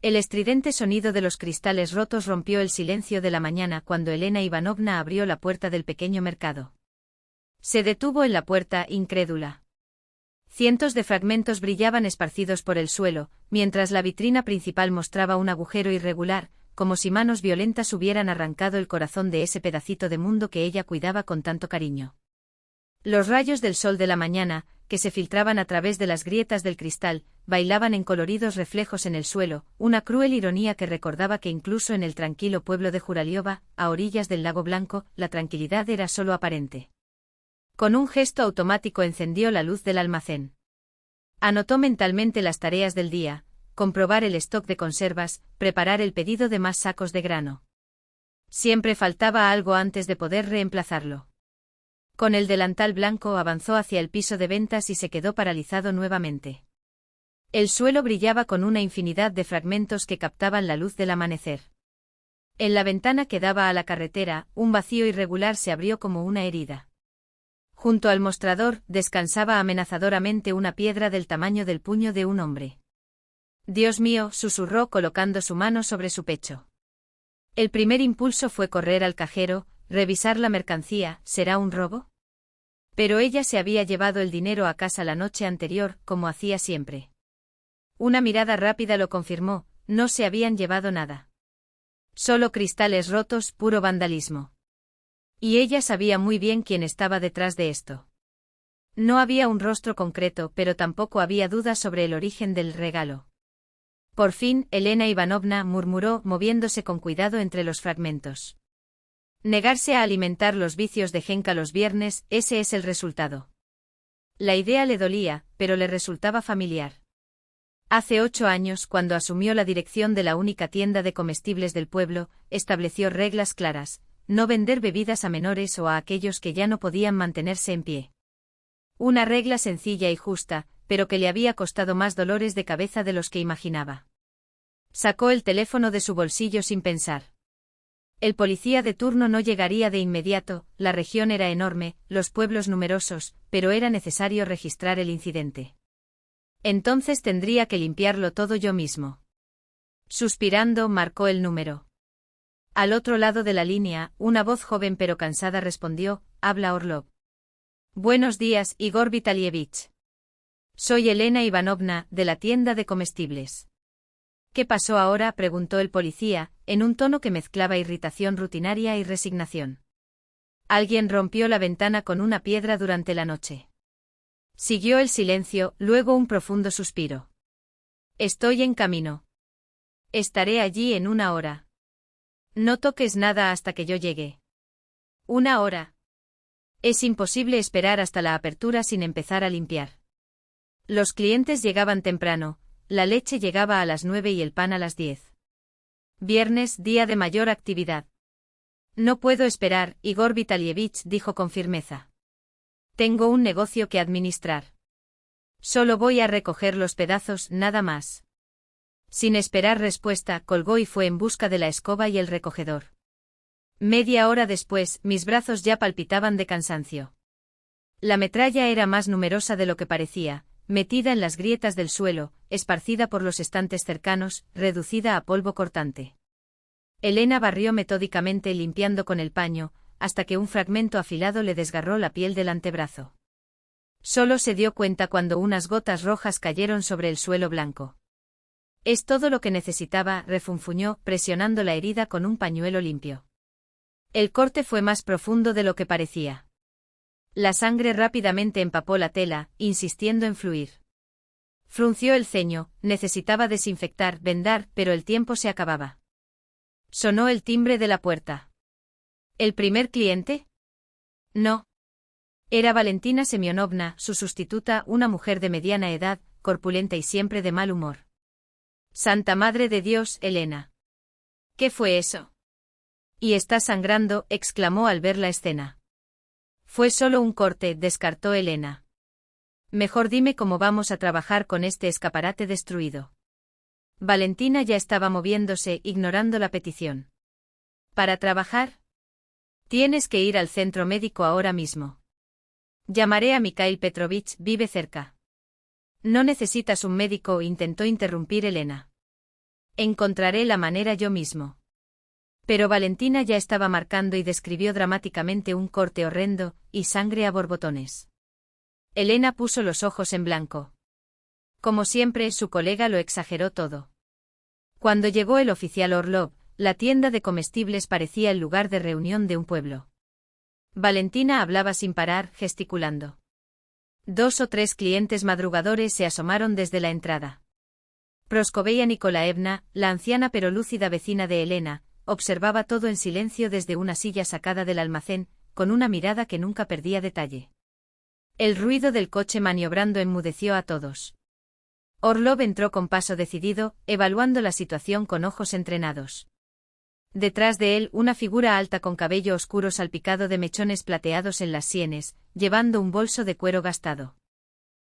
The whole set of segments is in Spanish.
El estridente sonido de los cristales rotos rompió el silencio de la mañana cuando Elena Ivanovna abrió la puerta del pequeño mercado. Se detuvo en la puerta, incrédula. Cientos de fragmentos brillaban esparcidos por el suelo, mientras la vitrina principal mostraba un agujero irregular, como si manos violentas hubieran arrancado el corazón de ese pedacito de mundo que ella cuidaba con tanto cariño. Los rayos del sol de la mañana, que se filtraban a través de las grietas del cristal, bailaban en coloridos reflejos en el suelo, una cruel ironía que recordaba que incluso en el tranquilo pueblo de Juraliova, a orillas del lago Blanco, la tranquilidad era solo aparente. Con un gesto automático encendió la luz del almacén. Anotó mentalmente las tareas del día: comprobar el stock de conservas, preparar el pedido de más sacos de grano. Siempre faltaba algo antes de poder reemplazarlo. Con el delantal blanco avanzó hacia el piso de ventas y se quedó paralizado nuevamente. El suelo brillaba con una infinidad de fragmentos que captaban la luz del amanecer. En la ventana que daba a la carretera, un vacío irregular se abrió como una herida. Junto al mostrador, descansaba amenazadoramente una piedra del tamaño del puño de un hombre. «Dios mío», susurró colocando su mano sobre su pecho. El primer impulso fue correr al cajero, revisar la mercancía. ¿Será un robo? Pero ella se había llevado el dinero a casa la noche anterior, como hacía siempre. Una mirada rápida lo confirmó: no se habían llevado nada. Solo cristales rotos, puro vandalismo. Y ella sabía muy bien quién estaba detrás de esto. No había un rostro concreto, pero tampoco había dudas sobre el origen del regalo. Por fin, Elena Ivanovna murmuró, moviéndose con cuidado entre los fragmentos. Negarse a alimentar los vicios de Genka los viernes, ese es el resultado. La idea le dolía, pero le resultaba familiar. Hace 8 años, cuando asumió la dirección de la única tienda de comestibles del pueblo, estableció reglas claras: no vender bebidas a menores o a aquellos que ya no podían mantenerse en pie. Una regla sencilla y justa, pero que le había costado más dolores de cabeza de los que imaginaba. Sacó el teléfono de su bolsillo sin pensar. El policía de turno no llegaría de inmediato, la región era enorme, los pueblos numerosos, pero era necesario registrar el incidente. Entonces tendría que limpiarlo todo yo mismo. Suspirando, marcó el número. Al otro lado de la línea, una voz joven pero cansada respondió: «Habla Orlov». «Buenos días, Igor Vitalievich. Soy Elena Ivanovna, de la tienda de comestibles». «¿Qué pasó ahora?», preguntó el policía, en un tono que mezclaba irritación rutinaria y resignación. «Alguien rompió la ventana con una piedra durante la noche». Siguió el silencio, luego un profundo suspiro. «Estoy en camino. Estaré allí en 1 hora. No toques nada hasta que yo llegue». «¿1 hora? Es imposible esperar hasta la apertura sin empezar a limpiar. Los clientes llegaban temprano, la leche llegaba a las 9 y el pan a las 10. Viernes, día de mayor actividad». «No puedo esperar», Igor Vitalievich dijo con firmeza. «Tengo un negocio que administrar. Solo voy a recoger los pedazos, nada más». Sin esperar respuesta, colgó y fue en busca de la escoba y el recogedor. Media hora después, mis brazos ya palpitaban de cansancio. La metralla era más numerosa de lo que parecía, metida en las grietas del suelo, esparcida por los estantes cercanos, reducida a polvo cortante. Elena barrió metódicamente limpiando con el paño, hasta que un fragmento afilado le desgarró la piel del antebrazo. Solo se dio cuenta cuando unas gotas rojas cayeron sobre el suelo blanco. «Es todo lo que necesitaba», refunfuñó, presionando la herida con un pañuelo limpio. El corte fue más profundo de lo que parecía. La sangre rápidamente empapó la tela, insistiendo en fluir. Frunció el ceño, necesitaba desinfectar, vendar, pero el tiempo se acababa. Sonó el timbre de la puerta. ¿El primer cliente? No. Era Valentina Semyonovna, su sustituta, una mujer de mediana edad, corpulenta y siempre de mal humor. «Santa Madre de Dios, Elena. ¿Qué fue eso? Y está sangrando», exclamó al ver la escena. «Fue solo un corte», descartó Elena. «Mejor dime cómo vamos a trabajar con este escaparate destruido». Valentina ya estaba moviéndose, ignorando la petición. «¿Para trabajar? Tienes que ir al centro médico ahora mismo. Llamaré a Mikhail Petrovich, vive cerca». «No necesitas un médico», intentó interrumpir Elena. Encontraré la manera yo mismo. Pero Valentina ya estaba marcando y describió dramáticamente un corte horrendo, y sangre a borbotones. Elena puso los ojos en blanco. Como siempre, su colega lo exageró todo. Cuando llegó el oficial Orlov, la tienda de comestibles parecía el lugar de reunión de un pueblo. Valentina hablaba sin parar, gesticulando. 2 o 3 clientes madrugadores se asomaron desde la entrada. Praskovia Nikolaevna, la anciana pero lúcida vecina de Elena, observaba todo en silencio desde una silla sacada del almacén, con una mirada que nunca perdía detalle. El ruido del coche maniobrando enmudeció a todos. Orlov entró con paso decidido, evaluando la situación con ojos entrenados. Detrás de él, una figura alta con cabello oscuro salpicado de mechones plateados en las sienes, llevando un bolso de cuero gastado.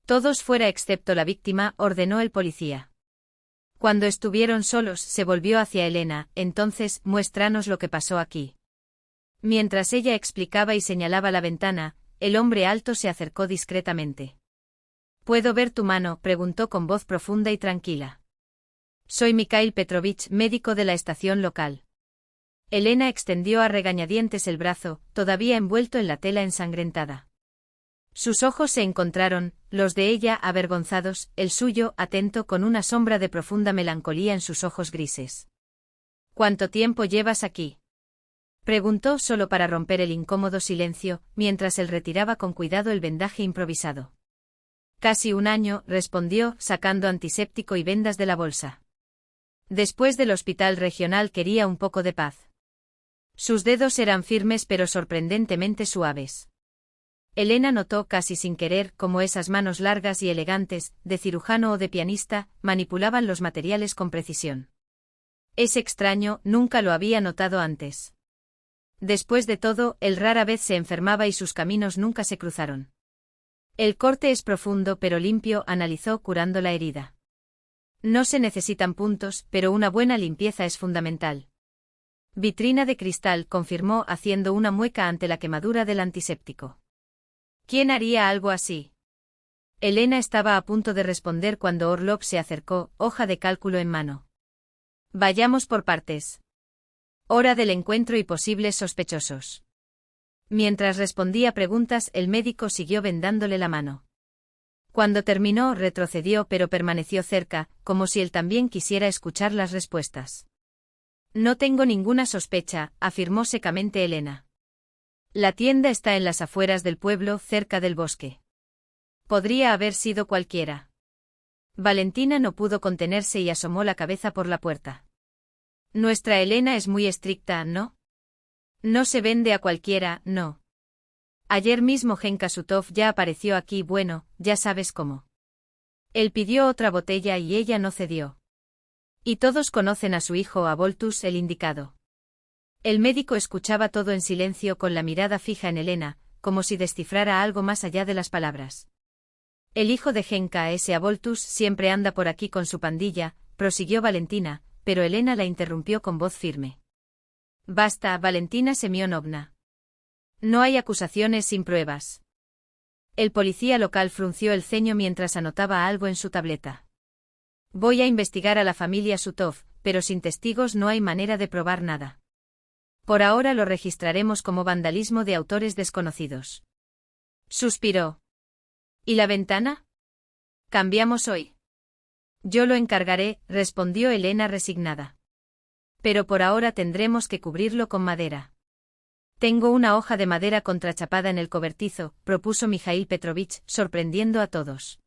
Todos fuera excepto la víctima, ordenó el policía. Cuando estuvieron solos, se volvió hacia Elena. Entonces, muéstranos lo que pasó aquí. Mientras ella explicaba y señalaba la ventana, el hombre alto se acercó discretamente. ¿Puedo ver tu mano?, preguntó con voz profunda y tranquila. Soy Mikhail Petrovich, médico de la estación local. Elena extendió a regañadientes el brazo, todavía envuelto en la tela ensangrentada. Sus ojos se encontraron, los de ella avergonzados, el suyo atento con una sombra de profunda melancolía en sus ojos grises. ¿Cuánto tiempo llevas aquí?, preguntó solo para romper el incómodo silencio, mientras él retiraba con cuidado el vendaje improvisado. Casi 1 año, respondió, sacando antiséptico y vendas de la bolsa. Después del hospital regional quería un poco de paz. Sus dedos eran firmes pero sorprendentemente suaves. Elena notó casi sin querer cómo esas manos largas y elegantes, de cirujano o de pianista, manipulaban los materiales con precisión. Es extraño, nunca lo había notado antes. Después de todo, él rara vez se enfermaba y sus caminos nunca se cruzaron. El corte es profundo pero limpio, analizó curando la herida. No se necesitan puntos, pero una buena limpieza es fundamental. Vitrina de cristal, confirmó haciendo una mueca ante la quemadura del antiséptico. ¿Quién haría algo así? Elena estaba a punto de responder cuando Orlov se acercó, hoja de cálculo en mano. Vayamos por partes. Hora del encuentro y posibles sospechosos. Mientras respondía preguntas, el médico siguió vendándole la mano. Cuando terminó, retrocedió pero permaneció cerca, como si él también quisiera escuchar las respuestas. No tengo ninguna sospecha, afirmó secamente Elena. La tienda está en las afueras del pueblo, cerca del bosque. Podría haber sido cualquiera. Valentina no pudo contenerse y asomó la cabeza por la puerta. Nuestra Elena es muy estricta, ¿no? No se vende a cualquiera, no. Ayer mismo Genka Sutov ya apareció aquí, bueno, ya sabes cómo. Él pidió otra botella y ella no cedió. Y todos conocen a su hijo Aboltus, el indicado. El médico escuchaba todo en silencio con la mirada fija en Elena, como si descifrara algo más allá de las palabras. El hijo de Genka, ese Aboltus, siempre anda por aquí con su pandilla, prosiguió Valentina, pero Elena la interrumpió con voz firme. Basta, Valentina Semyonovna. No hay acusaciones sin pruebas. El policía local frunció el ceño mientras anotaba algo en su tableta. Voy a investigar a la familia Sutov, pero sin testigos no hay manera de probar nada. Por ahora lo registraremos como vandalismo de autores desconocidos. Suspiró. ¿Y la ventana? Cambiamos hoy. Yo lo encargaré, respondió Elena resignada. Pero por ahora tendremos que cubrirlo con madera. Tengo una hoja de madera contrachapada en el cobertizo, propuso Mikhail Petrovich, sorprendiendo a todos.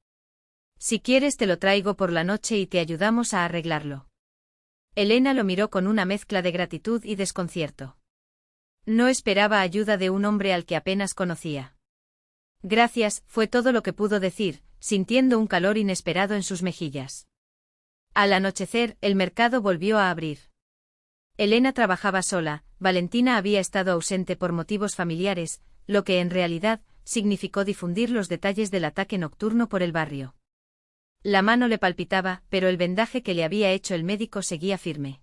Si quieres te lo traigo por la noche y te ayudamos a arreglarlo. Elena lo miró con una mezcla de gratitud y desconcierto. No esperaba ayuda de un hombre al que apenas conocía. Gracias, fue todo lo que pudo decir, sintiendo un calor inesperado en sus mejillas. Al anochecer, el mercado volvió a abrir. Elena trabajaba sola, Valentina había estado ausente por motivos familiares, lo que en realidad significó difundir los detalles del ataque nocturno por el barrio. La mano le palpitaba, pero el vendaje que le había hecho el médico seguía firme.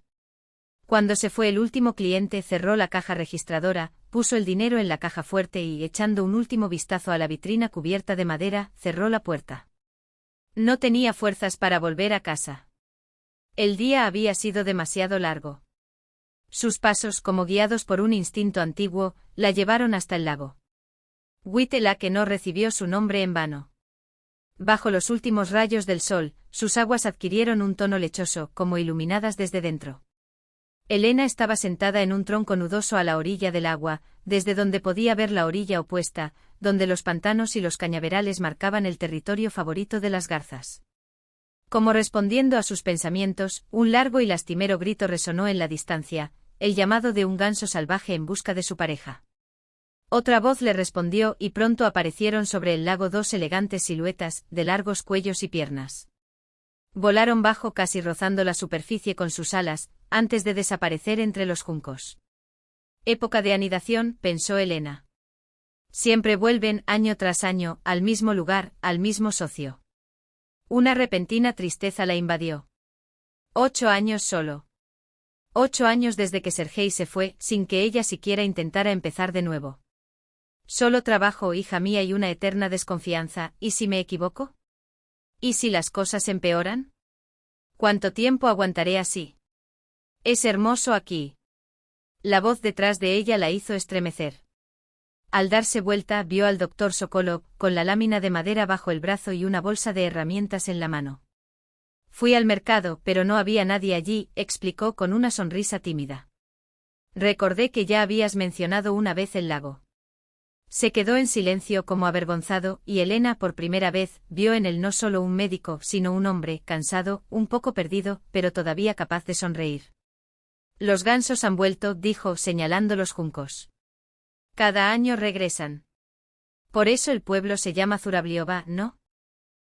Cuando se fue el último cliente, cerró la caja registradora, puso el dinero en la caja fuerte y, echando un último vistazo a la vitrina cubierta de madera, cerró la puerta. No tenía fuerzas para volver a casa. El día había sido demasiado largo. Sus pasos, como guiados por un instinto antiguo, la llevaron hasta el lago. Huitelac no recibió su nombre en vano. Bajo los últimos rayos del sol, sus aguas adquirieron un tono lechoso, como iluminadas desde dentro. Elena estaba sentada en un tronco nudoso a la orilla del agua, desde donde podía ver la orilla opuesta, donde los pantanos y los cañaverales marcaban el territorio favorito de las garzas. Como respondiendo a sus pensamientos, un largo y lastimero grito resonó en la distancia, el llamado de un ganso salvaje en busca de su pareja. Otra voz le respondió y pronto aparecieron sobre el lago dos elegantes siluetas, de largos cuellos y piernas. Volaron bajo casi rozando la superficie con sus alas, antes de desaparecer entre los juncos. Época de anidación, pensó Elena. Siempre vuelven, año tras año, al mismo lugar, al mismo socio. Una repentina tristeza la invadió. 8 años solo. 8 años desde que Sergei se fue, sin que ella siquiera intentara empezar de nuevo. Solo trabajo, hija mía, y una eterna desconfianza. ¿Y si me equivoco? ¿Y si las cosas empeoran? ¿Cuánto tiempo aguantaré así? Es hermoso aquí. La voz detrás de ella la hizo estremecer. Al darse vuelta, vio al doctor Sokolov, con la lámina de madera bajo el brazo y una bolsa de herramientas en la mano. Fui al mercado, pero no había nadie allí, explicó con una sonrisa tímida. Recordé que ya habías mencionado una vez el lago. Se quedó en silencio como avergonzado, y Elena por primera vez vio en él no solo un médico, sino un hombre, cansado, un poco perdido, pero todavía capaz de sonreír. Los gansos han vuelto, dijo, señalando los juncos. Cada año regresan. Por eso el pueblo se llama Zurabliova, ¿no?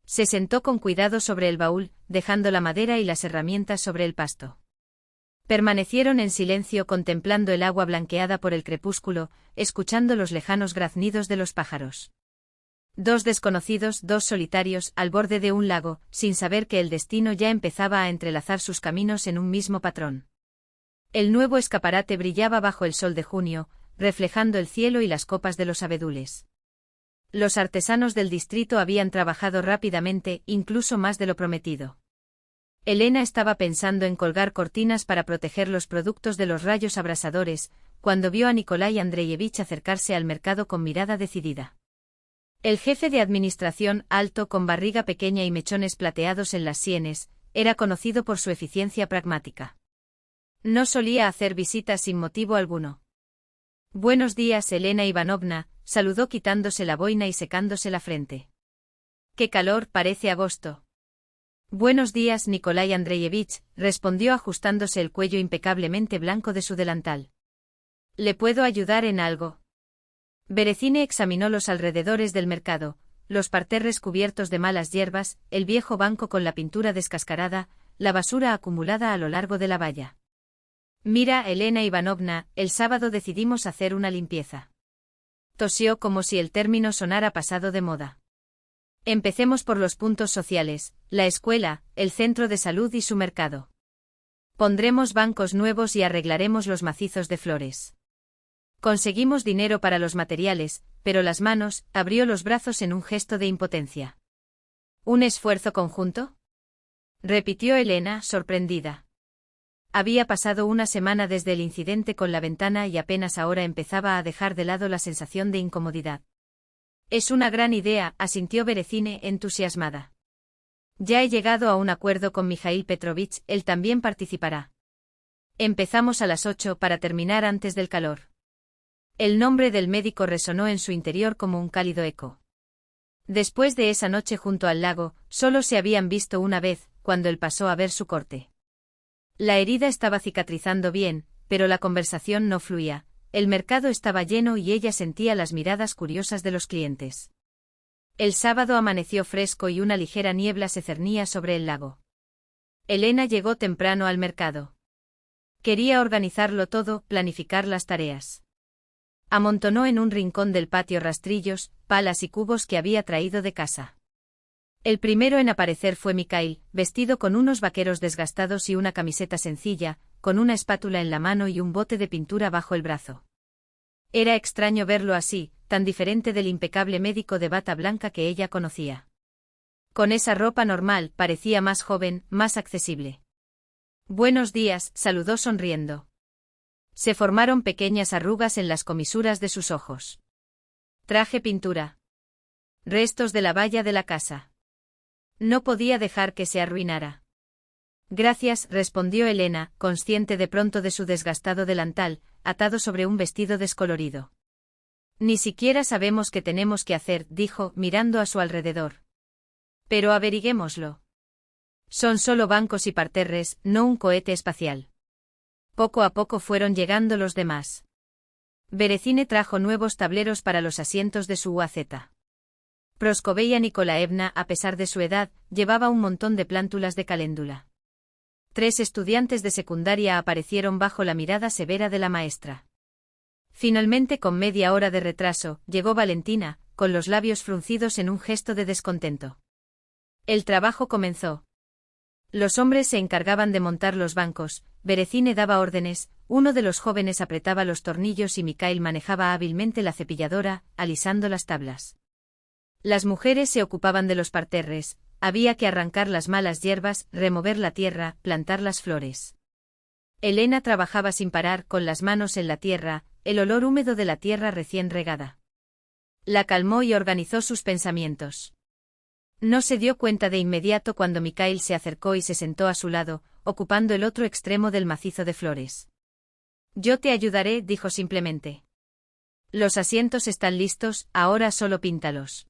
Se sentó con cuidado sobre el baúl, dejando la madera y las herramientas sobre el pasto. Permanecieron en silencio contemplando el agua blanqueada por el crepúsculo, escuchando los lejanos graznidos de los pájaros. Dos desconocidos, dos solitarios, al borde de un lago, sin saber que el destino ya empezaba a entrelazar sus caminos en un mismo patrón. El nuevo escaparate brillaba bajo el sol de junio, reflejando el cielo y las copas de los abedules. Los artesanos del distrito habían trabajado rápidamente, incluso más de lo prometido. Elena estaba pensando en colgar cortinas para proteger los productos de los rayos abrasadores, cuando vio a Nikolai Andreyevich acercarse al mercado con mirada decidida. El jefe de administración, alto, con barriga pequeña y mechones plateados en las sienes, era conocido por su eficiencia pragmática. No solía hacer visitas sin motivo alguno. Buenos días, Elena Ivanovna, saludó quitándose la boina y secándose la frente. Qué calor, parece agosto. Buenos días, Nikolai Andreyevich, respondió ajustándose el cuello impecablemente blanco de su delantal. ¿Le puedo ayudar en algo? Berezine examinó los alrededores del mercado, los parterres cubiertos de malas hierbas, el viejo banco con la pintura descascarada, la basura acumulada a lo largo de la valla. Mira, Elena Ivanovna, el sábado decidimos hacer una limpieza. Tosió como si el término sonara pasado de moda. Empecemos por los puntos sociales, la escuela, el centro de salud y su mercado. Pondremos bancos nuevos y arreglaremos los macizos de flores. Conseguimos dinero para los materiales, pero las manos, abrió los brazos en un gesto de impotencia. ¿Un esfuerzo conjunto? Repitió Elena, sorprendida. Había pasado una semana desde el incidente con la ventana y apenas ahora empezaba a dejar de lado la sensación de incomodidad. Es una gran idea, asintió Berezine, entusiasmada. Ya he llegado a un acuerdo con Mijail Petrovich, él también participará. Empezamos a las 8 para terminar antes del calor. El nombre del médico resonó en su interior como un cálido eco. Después de esa noche junto al lago, solo se habían visto una vez, cuando él pasó a ver su corte. La herida estaba cicatrizando bien, pero la conversación no fluía. El mercado estaba lleno y ella sentía las miradas curiosas de los clientes. El sábado amaneció fresco y una ligera niebla se cernía sobre el lago. Elena llegó temprano al mercado. Quería organizarlo todo, planificar las tareas. Amontonó en un rincón del patio rastrillos, palas y cubos que había traído de casa. El primero en aparecer fue Mikhail, vestido con unos vaqueros desgastados y una camiseta sencilla, con una espátula en la mano y un bote de pintura bajo el brazo. Era extraño verlo así, tan diferente del impecable médico de bata blanca que ella conocía. Con esa ropa normal, parecía más joven, más accesible. Buenos días, saludó sonriendo. Se formaron pequeñas arrugas en las comisuras de sus ojos. Traje pintura. Restos de la valla de la casa. No podía dejar que se arruinara. Gracias, respondió Elena, consciente de pronto de su desgastado delantal, atado sobre un vestido descolorido. Ni siquiera sabemos qué tenemos que hacer, dijo, mirando a su alrededor. Pero averiguémoslo. Son solo bancos y parterres, no un cohete espacial. Poco a poco fueron llegando los demás. Berecine trajo nuevos tableros para los asientos de su UAZ. Proskovia Nikolaevna, a pesar de su edad, llevaba un montón de plántulas de caléndula. 3 estudiantes de secundaria aparecieron bajo la mirada severa de la maestra. Finalmente, con media hora de retraso, llegó Valentina, con los labios fruncidos en un gesto de descontento. El trabajo comenzó. Los hombres se encargaban de montar los bancos, Berecine daba órdenes, uno de los jóvenes apretaba los tornillos y Mikhail manejaba hábilmente la cepilladora, alisando las tablas. Las mujeres se ocupaban de los parterres, había que arrancar las malas hierbas, remover la tierra, plantar las flores. Elena trabajaba sin parar, con las manos en la tierra, el olor húmedo de la tierra recién regada. La calmó y organizó sus pensamientos. No se dio cuenta de inmediato cuando Mikhail se acercó y se sentó a su lado, ocupando el otro extremo del macizo de flores. Yo te ayudaré, dijo simplemente. Los asientos están listos, ahora solo píntalos.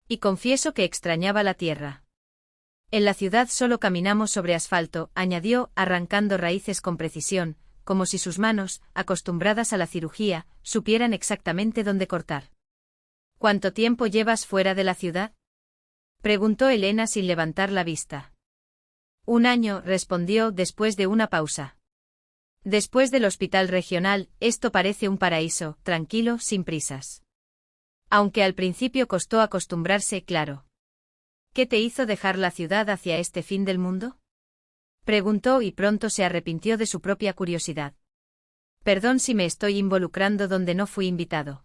Y confieso que extrañaba la tierra. En la ciudad solo caminamos sobre asfalto, añadió, arrancando raíces con precisión, como si sus manos, acostumbradas a la cirugía, supieran exactamente dónde cortar. ¿Cuánto tiempo llevas fuera de la ciudad?, preguntó Elena sin levantar la vista. 1 año, respondió después de una pausa. Después del hospital regional, esto parece un paraíso, tranquilo, sin prisas. Aunque al principio costó acostumbrarse, claro. ¿Qué te hizo dejar la ciudad hacia este fin del mundo?, preguntó y pronto se arrepintió de su propia curiosidad. Perdón si me estoy involucrando donde no fui invitado.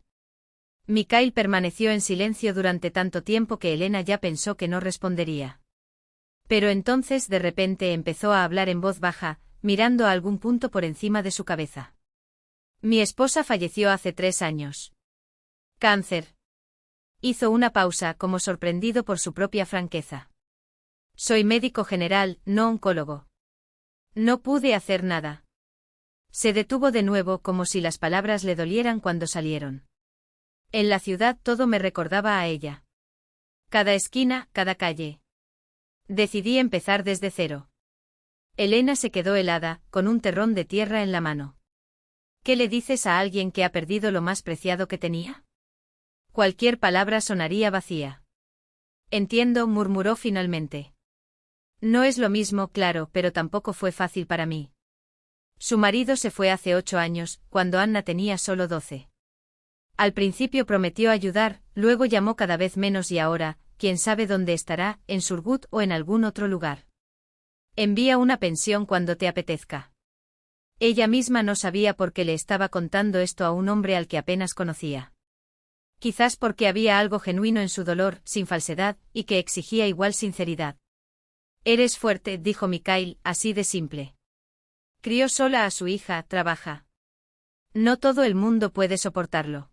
Mikhail permaneció en silencio durante tanto tiempo que Elena ya pensó que no respondería. Pero entonces de repente empezó a hablar en voz baja, mirando a algún punto por encima de su cabeza. Mi esposa falleció hace 3 años. Cáncer. Hizo una pausa, como sorprendido por su propia franqueza. Soy médico general, no oncólogo. No pude hacer nada. Se detuvo de nuevo, como si las palabras le dolieran cuando salieron. En la ciudad todo me recordaba a ella. Cada esquina, cada calle. Decidí empezar desde cero. Elena se quedó helada, con un terrón de tierra en la mano. ¿Qué le dices a alguien que ha perdido lo más preciado que tenía? Cualquier palabra sonaría vacía. Entiendo, murmuró finalmente. No es lo mismo, claro, pero tampoco fue fácil para mí. Su marido se fue hace 8 años, cuando Anna tenía solo 12. Al principio prometió ayudar, luego llamó cada vez menos y ahora, quién sabe dónde estará, en Surgut o en algún otro lugar. Envía una pensión cuando te apetezca. Ella misma no sabía por qué le estaba contando esto a un hombre al que apenas conocía. Quizás porque había algo genuino en su dolor, sin falsedad, y que exigía igual sinceridad. Eres fuerte, dijo Mikhail, así de simple. Crió sola a su hija, trabaja. No todo el mundo puede soportarlo.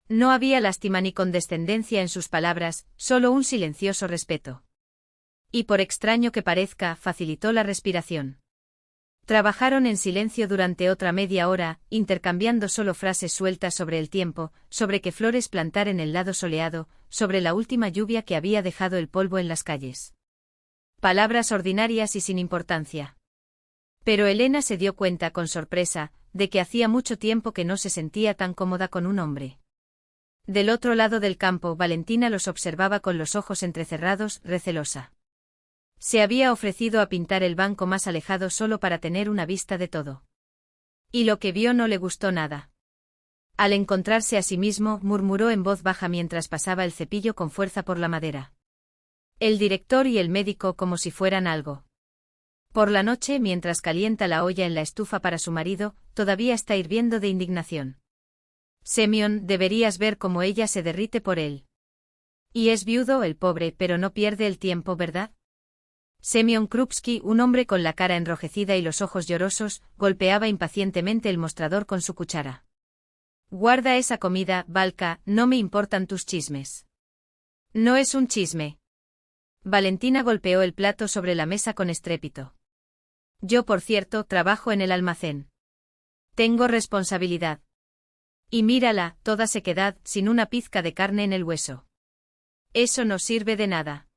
No había lástima ni condescendencia en sus palabras, solo un silencioso respeto. Y por extraño que parezca, facilitó la respiración. Trabajaron en silencio durante otra media hora, intercambiando solo frases sueltas sobre el tiempo, sobre qué flores plantar en el lado soleado, sobre la última lluvia que había dejado el polvo en las calles. Palabras ordinarias y sin importancia. Pero Elena se dio cuenta con sorpresa, de que hacía mucho tiempo que no se sentía tan cómoda con un hombre. Del otro lado del campo, Valentina los observaba con los ojos entrecerrados, recelosa. Se había ofrecido a pintar el banco más alejado solo para tener una vista de todo. Y lo que vio no le gustó nada. Al encontrarse a sí mismo, murmuró en voz baja mientras pasaba el cepillo con fuerza por la madera. El director y el médico como si fueran algo. Por la noche, mientras calienta la olla en la estufa para su marido, todavía está hirviendo de indignación. Semyon, deberías ver cómo ella se derrite por él. Y es viudo el pobre, pero no pierde el tiempo, ¿verdad? Semyon Krupski, un hombre con la cara enrojecida y los ojos llorosos, golpeaba impacientemente el mostrador con su cuchara. Guarda esa comida, Valka, no me importan tus chismes. No es un chisme. Valentina golpeó el plato sobre la mesa con estrépito. Yo, por cierto, trabajo en el almacén. Tengo responsabilidad. Y mírala, toda sequedad, sin una pizca de carne en el hueso. Eso no sirve de nada.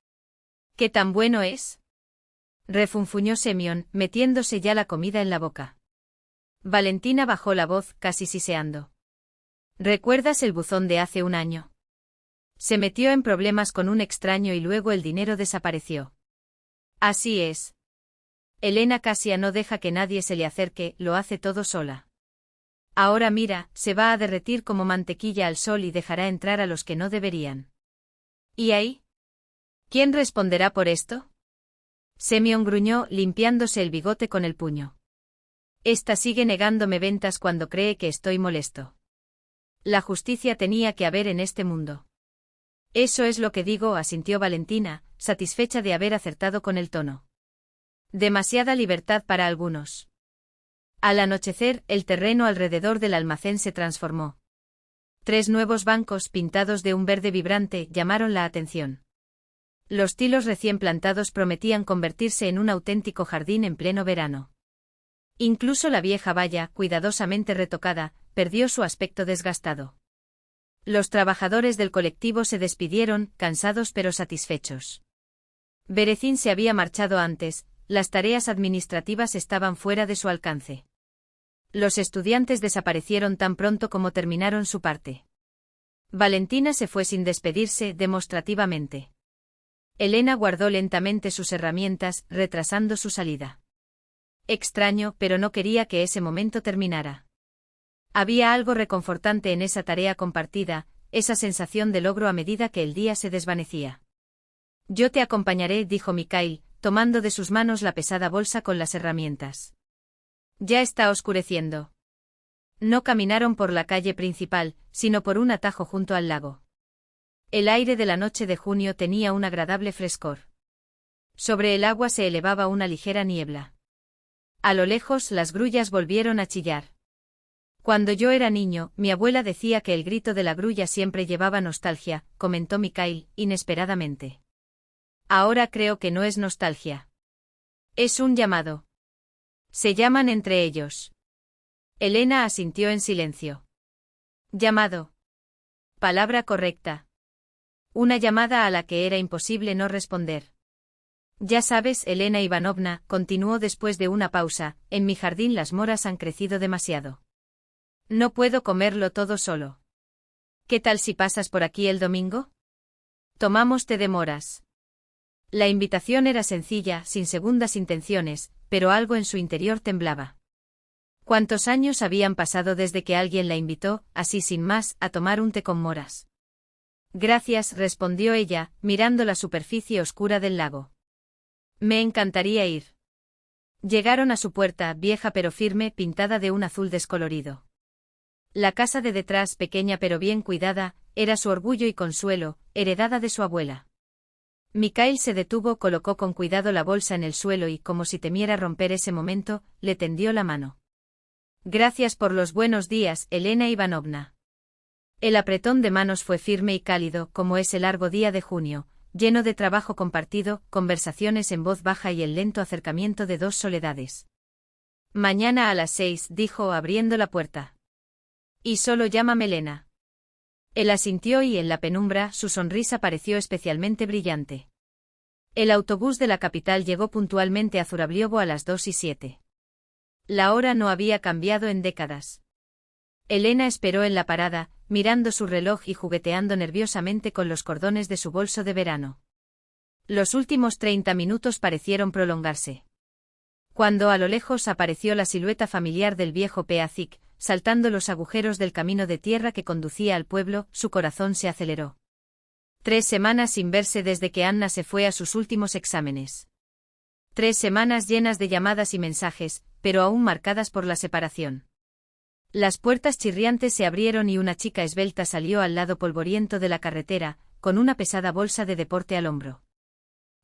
¿Qué tan bueno es? Refunfuñó Semyon, metiéndose ya la comida en la boca. Valentina bajó la voz, casi siseando. ¿Recuerdas el buzón de hace un año? Se metió en problemas con un extraño y luego el dinero desapareció. Así es. Elena Kasia no deja que nadie se le acerque, lo hace todo sola. Ahora mira, se va a derretir como mantequilla al sol y dejará entrar a los que no deberían. ¿Y ahí? ¿Quién responderá por esto? Semyon gruñó, limpiándose el bigote con el puño. Esta sigue negándome ventas cuando cree que estoy molesto. La justicia tenía que haber en este mundo. Eso es lo que digo, asintió Valentina, satisfecha de haber acertado con el tono. Demasiada libertad para algunos. Al anochecer, el terreno alrededor del almacén se transformó. 3 nuevos bancos pintados de un verde vibrante llamaron la atención. Los tilos recién plantados prometían convertirse en un auténtico jardín en pleno verano. Incluso la vieja valla, cuidadosamente retocada, perdió su aspecto desgastado. Los trabajadores del colectivo se despidieron, cansados pero satisfechos. Berezín se había marchado antes, las tareas administrativas estaban fuera de su alcance. Los estudiantes desaparecieron tan pronto como terminaron su parte. Valentina se fue sin despedirse, demostrativamente. Elena guardó lentamente sus herramientas, retrasando su salida. Extraño, pero no quería que ese momento terminara. Había algo reconfortante en esa tarea compartida, esa sensación de logro a medida que el día se desvanecía. Yo te acompañaré, dijo Mikhail, tomando de sus manos la pesada bolsa con las herramientas. Ya está oscureciendo. No caminaron por la calle principal, sino por un atajo junto al lago. El aire de la noche de junio tenía un agradable frescor. Sobre el agua se elevaba una ligera niebla. A lo lejos las grullas volvieron a chillar. Cuando yo era niño, mi abuela decía que el grito de la grulla siempre llevaba nostalgia, comentó Mikhail, inesperadamente. Ahora creo que no es nostalgia. Es un llamado. Se llaman entre ellos. Elena asintió en silencio. Llamado. Palabra correcta. Una llamada a la que era imposible no responder. Ya sabes, Elena Ivanovna, continuó después de una pausa, en mi jardín las moras han crecido demasiado. No puedo comerlo todo solo. ¿Qué tal si pasas por aquí el domingo? Tomamos té de moras. La invitación era sencilla, sin segundas intenciones, pero algo en su interior temblaba. ¿Cuántos años habían pasado desde que alguien la invitó, así sin más, a tomar un té con moras? Gracias, respondió ella, mirando la superficie oscura del lago. Me encantaría ir. Llegaron a su puerta, vieja pero firme, pintada de un azul descolorido. La casa de detrás, pequeña pero bien cuidada, era su orgullo y consuelo, heredada de su abuela. Mikhail se detuvo, colocó con cuidado la bolsa en el suelo y, como si temiera romper ese momento, le tendió la mano. Gracias por los buenos días, Elena Ivanovna. El apretón de manos fue firme y cálido, como ese largo día de junio, lleno de trabajo compartido, conversaciones en voz baja y el lento acercamiento de 2 soledades. Mañana a las 6, dijo, abriendo la puerta. Y solo llámame Elena. Él asintió y en la penumbra su sonrisa pareció especialmente brillante. El autobús de la capital llegó puntualmente a Zurabliovo a las 2:07. La hora no había cambiado en décadas. Elena esperó en la parada, mirando su reloj y jugueteando nerviosamente con los cordones de su bolso de verano. Los últimos 30 minutos parecieron prolongarse. Cuando a lo lejos apareció la silueta familiar del viejo Peazik, saltando los agujeros del camino de tierra que conducía al pueblo, su corazón se aceleró. 3 semanas sin verse desde que Anna se fue a sus últimos exámenes. 3 semanas llenas de llamadas y mensajes, pero aún marcadas por la separación. Las puertas chirriantes se abrieron y una chica esbelta salió al lado polvoriento de la carretera, con una pesada bolsa de deporte al hombro.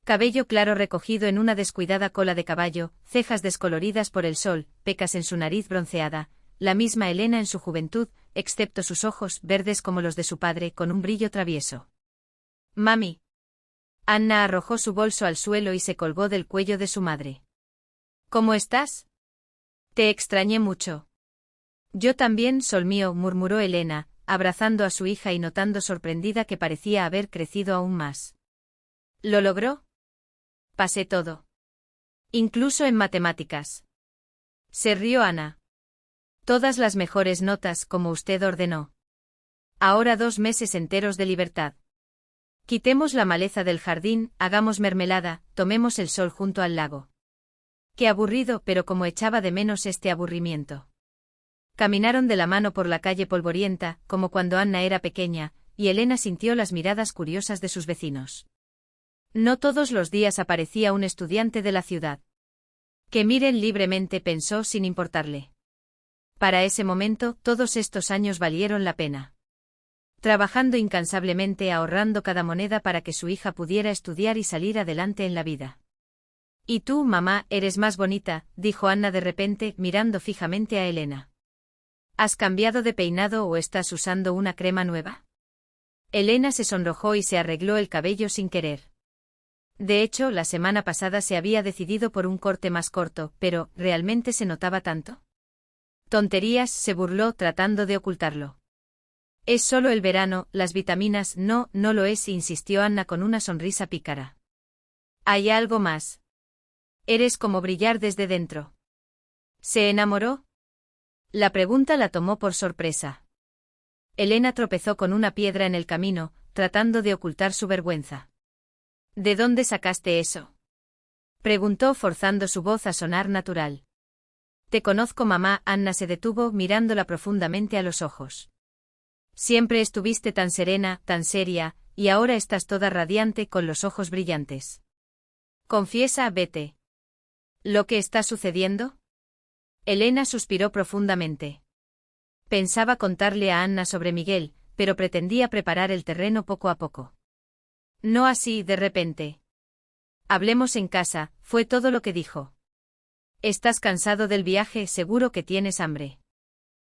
Cabello claro recogido en una descuidada cola de caballo, cejas descoloridas por el sol, pecas en su nariz bronceada, la misma Elena en su juventud, excepto sus ojos, verdes como los de su padre, con un brillo travieso. «Mami». Anna arrojó su bolso al suelo y se colgó del cuello de su madre. «¿Cómo estás? Te extrañé mucho». «Yo también, sol mío», murmuró Elena, abrazando a su hija y notando sorprendida que parecía haber crecido aún más. «¿Lo logró?» «Pasé todo. Incluso en matemáticas». Se rió Ana. «Todas las mejores notas, como usted ordenó. Ahora 2 meses enteros de libertad. Quitemos la maleza del jardín, hagamos mermelada, tomemos el sol junto al lago». Qué aburrido, pero como echaba de menos este aburrimiento. Caminaron de la mano por la calle polvorienta, como cuando Anna era pequeña, y Elena sintió las miradas curiosas de sus vecinos. No todos los días aparecía un estudiante de la ciudad. Que miren libremente, pensó sin importarle. Para ese momento, todos estos años valieron la pena. Trabajando incansablemente, ahorrando cada moneda para que su hija pudiera estudiar y salir adelante en la vida. «Y tú, mamá, eres más bonita», dijo Anna de repente, mirando fijamente a Elena. «¿Has cambiado de peinado o estás usando una crema nueva?» Elena se sonrojó y se arregló el cabello sin querer. De hecho, la semana pasada se había decidido por un corte más corto, pero ¿realmente se notaba tanto? «Tonterías», se burló tratando de ocultarlo. «Es solo el verano, las vitaminas». «No, no lo es», insistió Anna con una sonrisa pícara. «Hay algo más. Eres como brillar desde dentro». ¿Se enamoró? La pregunta la tomó por sorpresa. Elena tropezó con una piedra en el camino, tratando de ocultar su vergüenza. ¿De dónde sacaste eso?, preguntó forzando su voz a sonar natural. «Te conozco, mamá». Anna se detuvo, mirándola profundamente a los ojos. «Siempre estuviste tan serena, tan seria, y ahora estás toda radiante con los ojos brillantes. Confiesa, vete. ¿Lo que está sucediendo?». Elena suspiró profundamente. Pensaba contarle a Anna sobre Miguel, pero pretendía preparar el terreno poco a poco. No así de repente. «Hablemos en casa», fue todo lo que dijo. «Estás cansado del viaje, seguro que tienes hambre».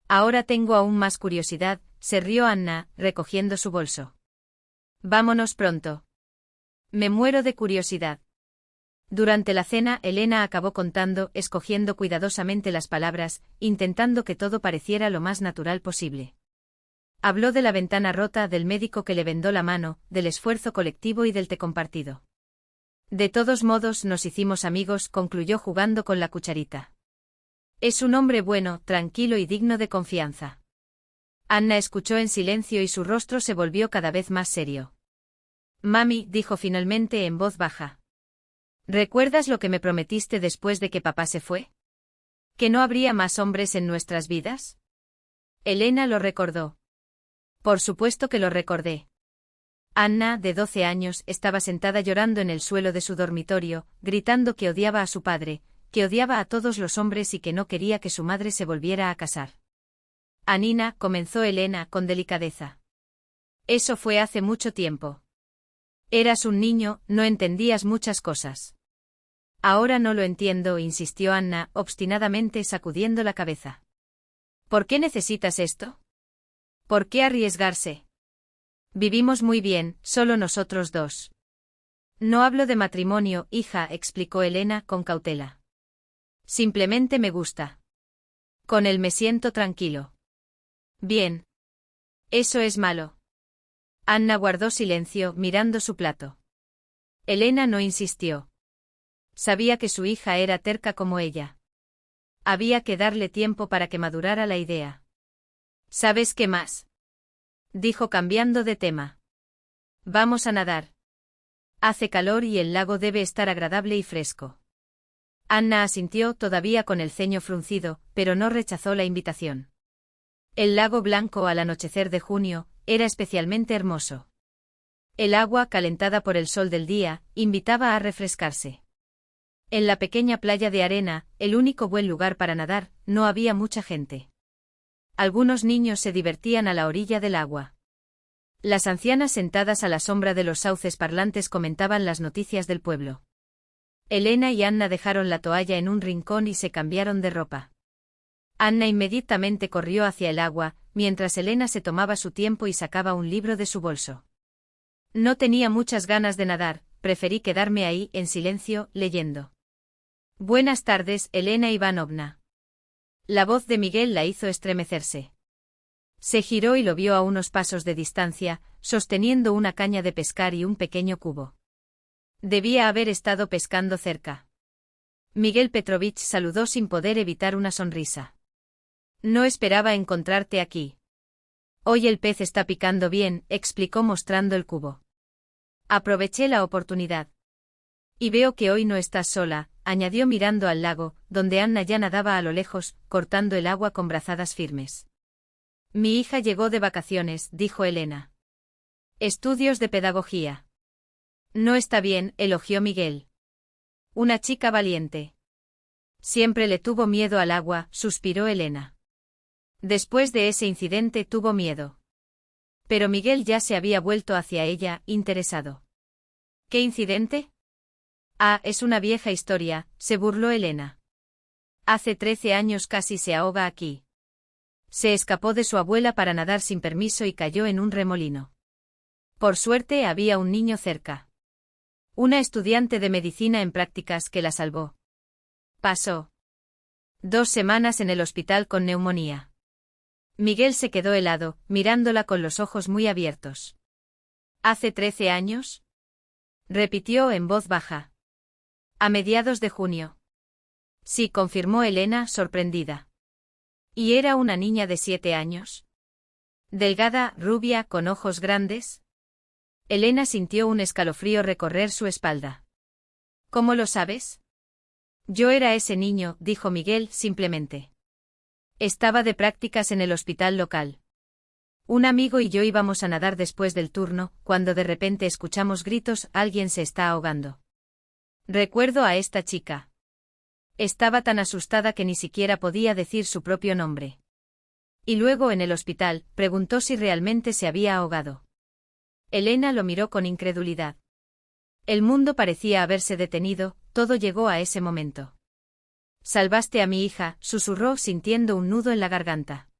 «Ahora tengo aún más curiosidad», se rió Anna, recogiendo su bolso. «Vámonos pronto». «Me muero de curiosidad». Durante la cena, Elena acabó contando, escogiendo cuidadosamente las palabras, intentando que todo pareciera lo más natural posible. Habló de la ventana rota, del médico que le vendó la mano, del esfuerzo colectivo y del té compartido. «De todos modos, nos hicimos amigos», concluyó jugando con la cucharita. «Es un hombre bueno, tranquilo y digno de confianza». Anna escuchó en silencio y su rostro se volvió cada vez más serio. «Mami», dijo finalmente en voz baja. «¿Recuerdas lo que me prometiste después de que papá se fue? ¿Que no habría más hombres en nuestras vidas?». Elena lo recordó. Por supuesto que lo recordé. Anna, de 12 años, estaba sentada llorando en el suelo de su dormitorio, gritando que odiaba a su padre, que odiaba a todos los hombres y que no quería que su madre se volviera a casar. «Anina», comenzó Elena con delicadeza. «Eso fue hace mucho tiempo. Eras un niño, no entendías muchas cosas». «Ahora no lo entiendo», insistió Anna, obstinadamente sacudiendo la cabeza. «¿Por qué necesitas esto? ¿Por qué arriesgarse? Vivimos muy bien, solo nosotros dos». «No hablo de matrimonio, hija», explicó Elena con cautela. «Simplemente me gusta. Con él me siento tranquilo». «Bien. Eso es malo». Anna guardó silencio, mirando su plato. Elena no insistió. Sabía que su hija era terca como ella. Había que darle tiempo para que madurara la idea. «¿Sabes qué más?», dijo cambiando de tema. «Vamos a nadar. Hace calor y el lago debe estar agradable y fresco». Anna asintió, todavía con el ceño fruncido, pero no rechazó la invitación. El lago blanco al anochecer de junio era especialmente hermoso. El agua, calentada por el sol del día, invitaba a refrescarse. En la pequeña playa de arena, el único buen lugar para nadar, no había mucha gente. Algunos niños se divertían a la orilla del agua. Las ancianas sentadas a la sombra de los sauces parlantes comentaban las noticias del pueblo. Elena y Anna dejaron la toalla en un rincón y se cambiaron de ropa. Anna inmediatamente corrió hacia el agua, mientras Elena se tomaba su tiempo y sacaba un libro de su bolso. No tenía muchas ganas de nadar, preferí quedarme ahí, en silencio, leyendo. Buenas tardes, Elena Ivanovna. La voz de Miguel la hizo estremecerse. Se giró y lo vio a unos pasos de distancia, sosteniendo una caña de pescar y un pequeño cubo. Debía haber estado pescando cerca. Miguel Petrovich saludó sin poder evitar una sonrisa. No esperaba encontrarte aquí. Hoy el pez está picando bien, explicó mostrando el cubo. Aproveché la oportunidad. Y veo que hoy no estás sola, añadió mirando al lago, donde Anna ya nadaba a lo lejos, cortando el agua con brazadas firmes. Mi hija llegó de vacaciones, dijo Elena. Estudios de pedagogía. No está bien, elogió Miguel. Una chica valiente. Siempre le tuvo miedo al agua, suspiró Elena. Después de ese incidente tuvo miedo. Pero Miguel ya se había vuelto hacia ella, interesado. ¿Qué incidente? Ah, es una vieja historia, se burló Elena. Hace 13 años casi se ahoga aquí. Se escapó de su abuela para nadar sin permiso y cayó en un remolino. Por suerte había un niño cerca. Una estudiante de medicina en prácticas que la salvó. Pasó 2 semanas en el hospital con neumonía. Miguel se quedó helado, mirándola con los ojos muy abiertos. ¿Hace 13 años? Repitió en voz baja. A mediados de junio. Sí, confirmó Elena, sorprendida. ¿Y era una niña de 7 años? Delgada, rubia, con ojos grandes. Elena sintió un escalofrío recorrer su espalda. ¿Cómo lo sabes? Yo era ese niño, dijo Miguel, simplemente. Estaba de prácticas en el hospital local. Un amigo y yo íbamos a nadar después del turno, cuando de repente escuchamos gritos, alguien se está ahogando. Recuerdo a esta chica. Estaba tan asustada que ni siquiera podía decir su propio nombre. Y luego en el hospital, preguntó si realmente se había ahogado. Elena lo miró con incredulidad. El mundo parecía haberse detenido, todo llegó a ese momento. Salvaste a mi hija, susurró sintiendo un nudo en la garganta.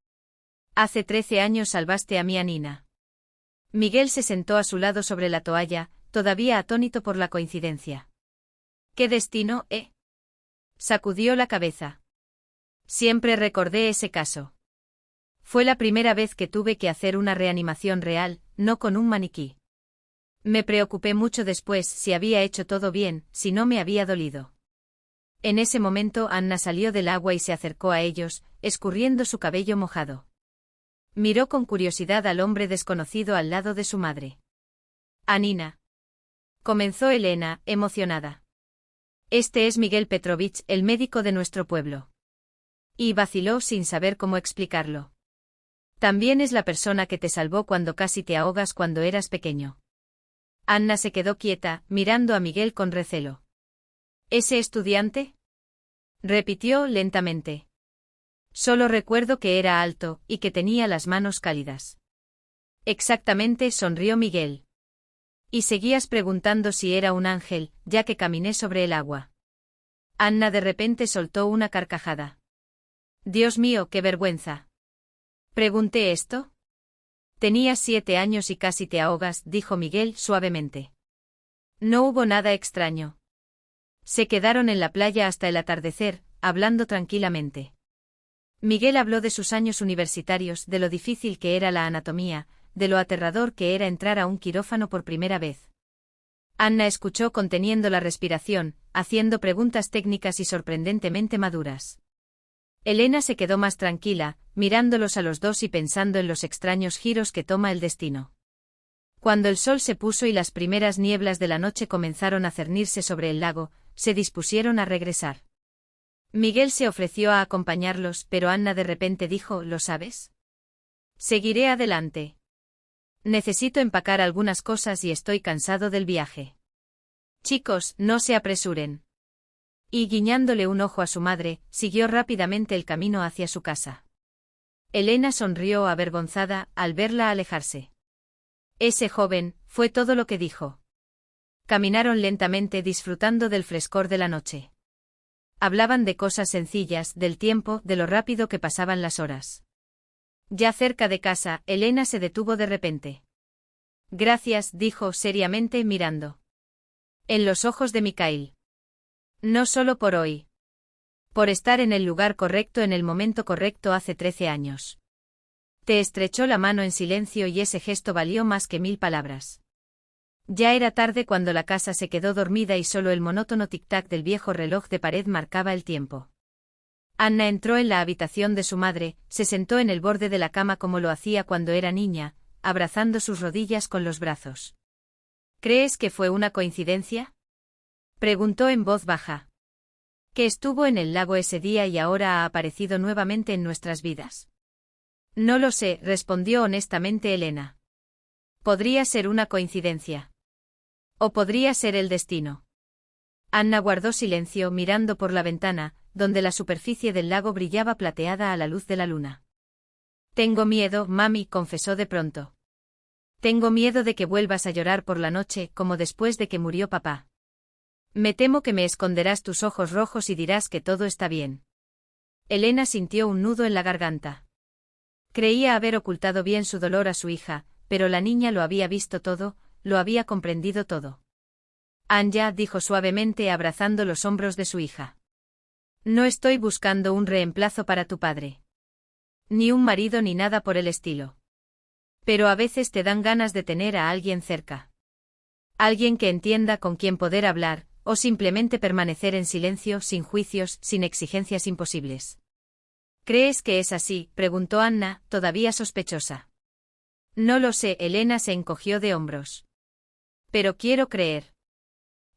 Hace 13 años salvaste a mi Anina. Miguel se sentó a su lado sobre la toalla, todavía atónito por la coincidencia. ¿Qué destino, Sacudió la cabeza. Siempre recordé ese caso. Fue la primera vez que tuve que hacer una reanimación real, no con un maniquí. Me preocupé mucho después si había hecho todo bien, si no me había dolido. En ese momento Anna salió del agua y se acercó a ellos, escurriendo su cabello mojado. Miró con curiosidad al hombre desconocido al lado de su madre. Anina. Comenzó Elena, emocionada. Este es Miguel Petrovich, el médico de nuestro pueblo. Y vaciló sin saber cómo explicarlo. También es la persona que te salvó cuando casi te ahogas cuando eras pequeño. Anna se quedó quieta, mirando a Miguel con recelo. ¿Ese estudiante? Repitió lentamente. Solo recuerdo que era alto, y que tenía las manos cálidas. Exactamente, sonrió Miguel. Y seguías preguntando si era un ángel, ya que caminé sobre el agua. Anna de repente soltó una carcajada. Dios mío, qué vergüenza. ¿Pregunté esto? Tenías 7 años y casi te ahogas, dijo Miguel suavemente. No hubo nada extraño. Se quedaron en la playa hasta el atardecer, hablando tranquilamente. Miguel habló de sus años universitarios, de lo difícil que era la anatomía, de lo aterrador que era entrar a un quirófano por primera vez. Anna escuchó conteniendo la respiración, haciendo preguntas técnicas y sorprendentemente maduras. Elena se quedó más tranquila, mirándolos a los dos y pensando en los extraños giros que toma el destino. Cuando el sol se puso y las primeras nieblas de la noche comenzaron a cernirse sobre el lago, se dispusieron a regresar. Miguel se ofreció a acompañarlos, pero Anna de repente dijo, ¿lo sabes? Seguiré adelante. Necesito empacar algunas cosas y estoy cansado del viaje. Chicos, no se apresuren. Y guiñándole un ojo a su madre, siguió rápidamente el camino hacia su casa. Elena sonrió avergonzada al verla alejarse. Ese joven, fue todo lo que dijo. Caminaron lentamente disfrutando del frescor de la noche. Hablaban de cosas sencillas, del tiempo, de lo rápido que pasaban las horas. Ya cerca de casa, Elena se detuvo de repente. Gracias, dijo seriamente mirando en los ojos de Mikhail. No solo por hoy. Por estar en el lugar correcto en el momento correcto hace 13 años. Te estrechó la mano en silencio y ese gesto valió más que 1000 palabras. Ya era tarde cuando la casa se quedó dormida y solo el monótono tic-tac del viejo reloj de pared marcaba el tiempo. Anna entró en la habitación de su madre, se sentó en el borde de la cama como lo hacía cuando era niña, abrazando sus rodillas con los brazos. ¿Crees que fue una coincidencia?, preguntó en voz baja. ¿Que estuvo en el lago ese día y ahora ha aparecido nuevamente en nuestras vidas? No lo sé, respondió honestamente Elena. Podría ser una coincidencia. O podría ser el destino. Anna guardó silencio mirando por la ventana, donde la superficie del lago brillaba plateada a la luz de la luna. Tengo miedo, mami, confesó de pronto. Tengo miedo de que vuelvas a llorar por la noche, como después de que murió papá. Me temo que me esconderás tus ojos rojos y dirás que todo está bien. Elena sintió un nudo en la garganta. Creía haber ocultado bien su dolor a su hija, pero la niña lo había visto todo, lo había comprendido todo. Anya, dijo suavemente abrazando los hombros de su hija. No estoy buscando un reemplazo para tu padre. Ni un marido ni nada por el estilo. Pero a veces te dan ganas de tener a alguien cerca. Alguien que entienda con quien poder hablar, o simplemente permanecer en silencio, sin juicios, sin exigencias imposibles. ¿Crees que es así?, preguntó Anna, todavía sospechosa. No lo sé, Elena se encogió de hombros. Pero quiero creer.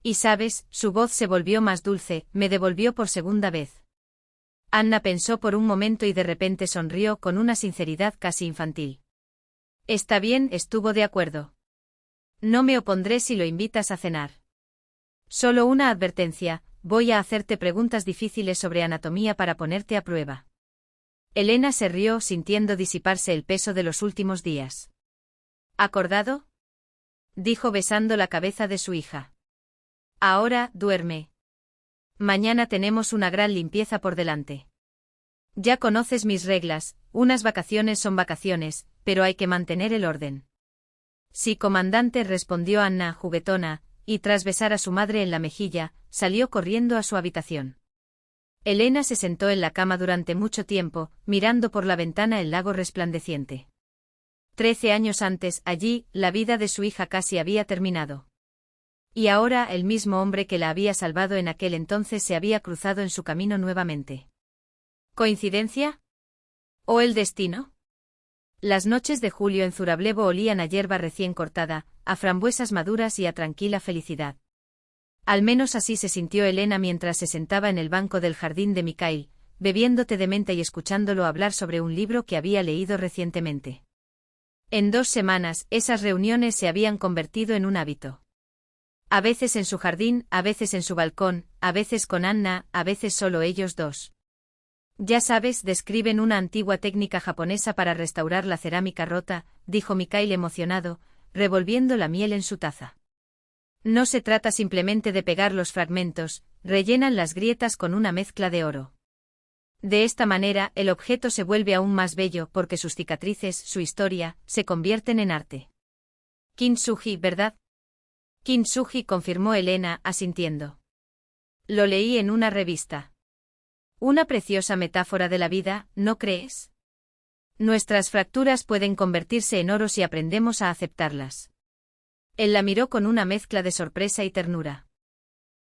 Y sabes, su voz se volvió más dulce, me devolvió por segunda vez. Anna pensó por un momento y de repente sonrió con una sinceridad casi infantil. Está bien, estuvo de acuerdo. No me opondré si lo invitas a cenar. Solo una advertencia, voy a hacerte preguntas difíciles sobre anatomía para ponerte a prueba. Elena se rió sintiendo disiparse el peso de los últimos días. ¿Acordado?, dijo besando la cabeza de su hija. Ahora, duerme. Mañana tenemos una gran limpieza por delante. Ya conoces mis reglas, unas vacaciones son vacaciones, pero hay que mantener el orden. Sí, comandante, respondió Anna, juguetona, y tras besar a su madre en la mejilla, salió corriendo a su habitación. Elena se sentó en la cama durante mucho tiempo, mirando por la ventana el lago resplandeciente. 13 años antes, allí, la vida de su hija casi había terminado. Y ahora el mismo hombre que la había salvado en aquel entonces se había cruzado en su camino nuevamente. ¿Coincidencia? ¿O el destino? Las noches de julio en Zurablevo olían a hierba recién cortada, a frambuesas maduras y a tranquila felicidad. Al menos así se sintió Elena mientras se sentaba en el banco del jardín de Mikhail, bebiendo té de menta y escuchándolo hablar sobre un libro que había leído recientemente. En 2 semanas, esas reuniones se habían convertido en un hábito. A veces en su jardín, a veces en su balcón, a veces con Anna, a veces solo ellos dos. Ya sabes, describen una antigua técnica japonesa para restaurar la cerámica rota, dijo Mikhail emocionado, revolviendo la miel en su taza. No se trata simplemente de pegar los fragmentos, rellenan las grietas con una mezcla de oro. De esta manera, el objeto se vuelve aún más bello porque sus cicatrices, su historia, se convierten en arte. Kintsugi, ¿verdad? Kintsugi, confirmó Elena, asintiendo. Lo leí en una revista. Una preciosa metáfora de la vida, ¿no crees? Nuestras fracturas pueden convertirse en oro si aprendemos a aceptarlas. Él la miró con una mezcla de sorpresa y ternura.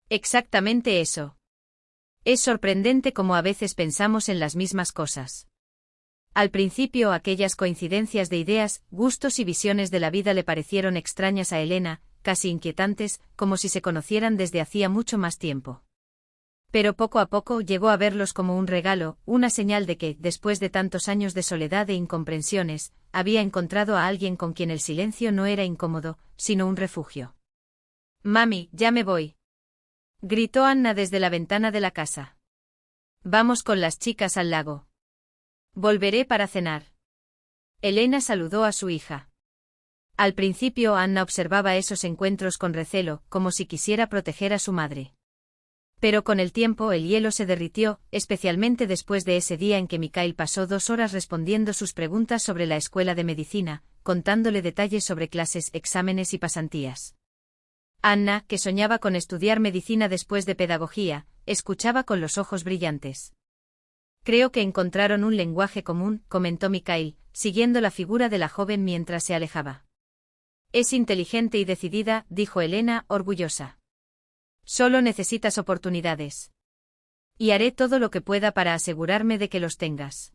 Exactamente eso. Es sorprendente cómo a veces pensamos en las mismas cosas. Al principio aquellas coincidencias de ideas, gustos y visiones de la vida le parecieron extrañas a Elena, casi inquietantes, como si se conocieran desde hacía mucho más tiempo. Pero poco a poco llegó a verlos como un regalo, una señal de que, después de tantos años de soledad e incomprensiones, había encontrado a alguien con quien el silencio no era incómodo, sino un refugio. «Mami, ya me voy», gritó Anna desde la ventana de la casa. «Vamos con las chicas al lago. Volveré para cenar». Elena saludó a su hija. Al principio Anna observaba esos encuentros con recelo, como si quisiera proteger a su madre. Pero con el tiempo el hielo se derritió, especialmente después de ese día en que Mikhail pasó 2 horas respondiendo sus preguntas sobre la escuela de medicina, contándole detalles sobre clases, exámenes y pasantías. Anna, que soñaba con estudiar medicina después de pedagogía, escuchaba con los ojos brillantes. Creo que encontraron un lenguaje común, comentó Mikhail, siguiendo la figura de la joven mientras se alejaba. Es inteligente y decidida, dijo Elena, orgullosa. Solo necesitas oportunidades. Y haré todo lo que pueda para asegurarme de que los tengas.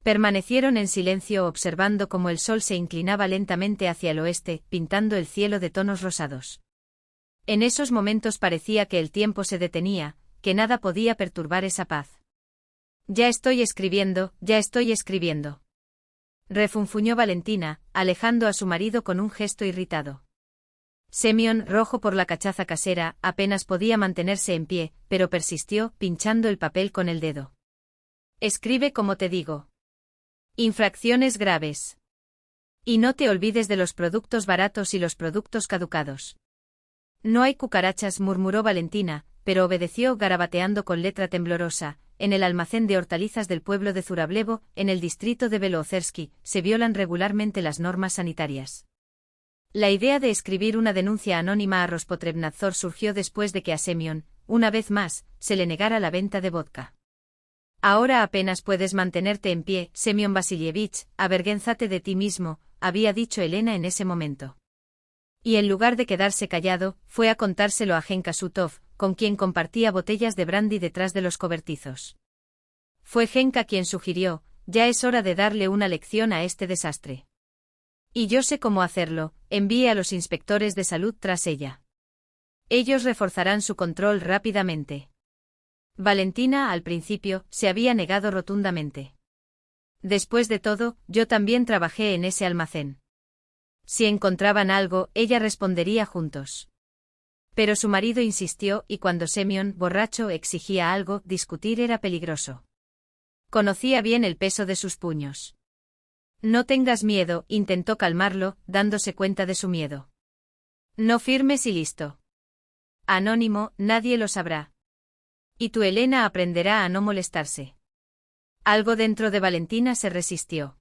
Permanecieron en silencio observando cómo el sol se inclinaba lentamente hacia el oeste, pintando el cielo de tonos rosados. En esos momentos parecía que el tiempo se detenía, que nada podía perturbar esa paz. Ya estoy escribiendo, refunfuñó Valentina, alejando a su marido con un gesto irritado. Semyon, rojo por la cachaza casera, apenas podía mantenerse en pie, pero persistió, pinchando el papel con el dedo. Escribe como te digo. Infracciones graves. Y no te olvides de los productos baratos y los productos caducados. No hay cucarachas, murmuró Valentina, pero obedeció garabateando con letra temblorosa. En el almacén de hortalizas del pueblo de Zurablevo, en el distrito de Belozersky, se violan regularmente las normas sanitarias. La idea de escribir una denuncia anónima a Rospotrebnadzor surgió después de que a Semyon, una vez más, se le negara la venta de vodka. Ahora apenas puedes mantenerte en pie, Semyon Vasilievich, avergüénzate de ti mismo, había dicho Elena en ese momento. Y en lugar de quedarse callado, fue a contárselo a Genka Sutov, con quien compartía botellas de brandy detrás de los cobertizos. Fue Genka quien sugirió, ya es hora de darle una lección a este desastre. Y yo sé cómo hacerlo, envíe a los inspectores de salud tras ella. Ellos reforzarán su control rápidamente. Valentina, al principio, se había negado rotundamente. Después de todo, yo también trabajé en ese almacén. Si encontraban algo, ella respondería juntos. Pero su marido insistió y cuando Semyon, borracho, exigía algo, discutir era peligroso. Conocía bien el peso de sus puños. No tengas miedo, intentó calmarlo, dándose cuenta de su miedo. No firmes y listo. Anónimo, nadie lo sabrá. Y tu Elena aprenderá a no molestarse. Algo dentro de Valentina se resistió.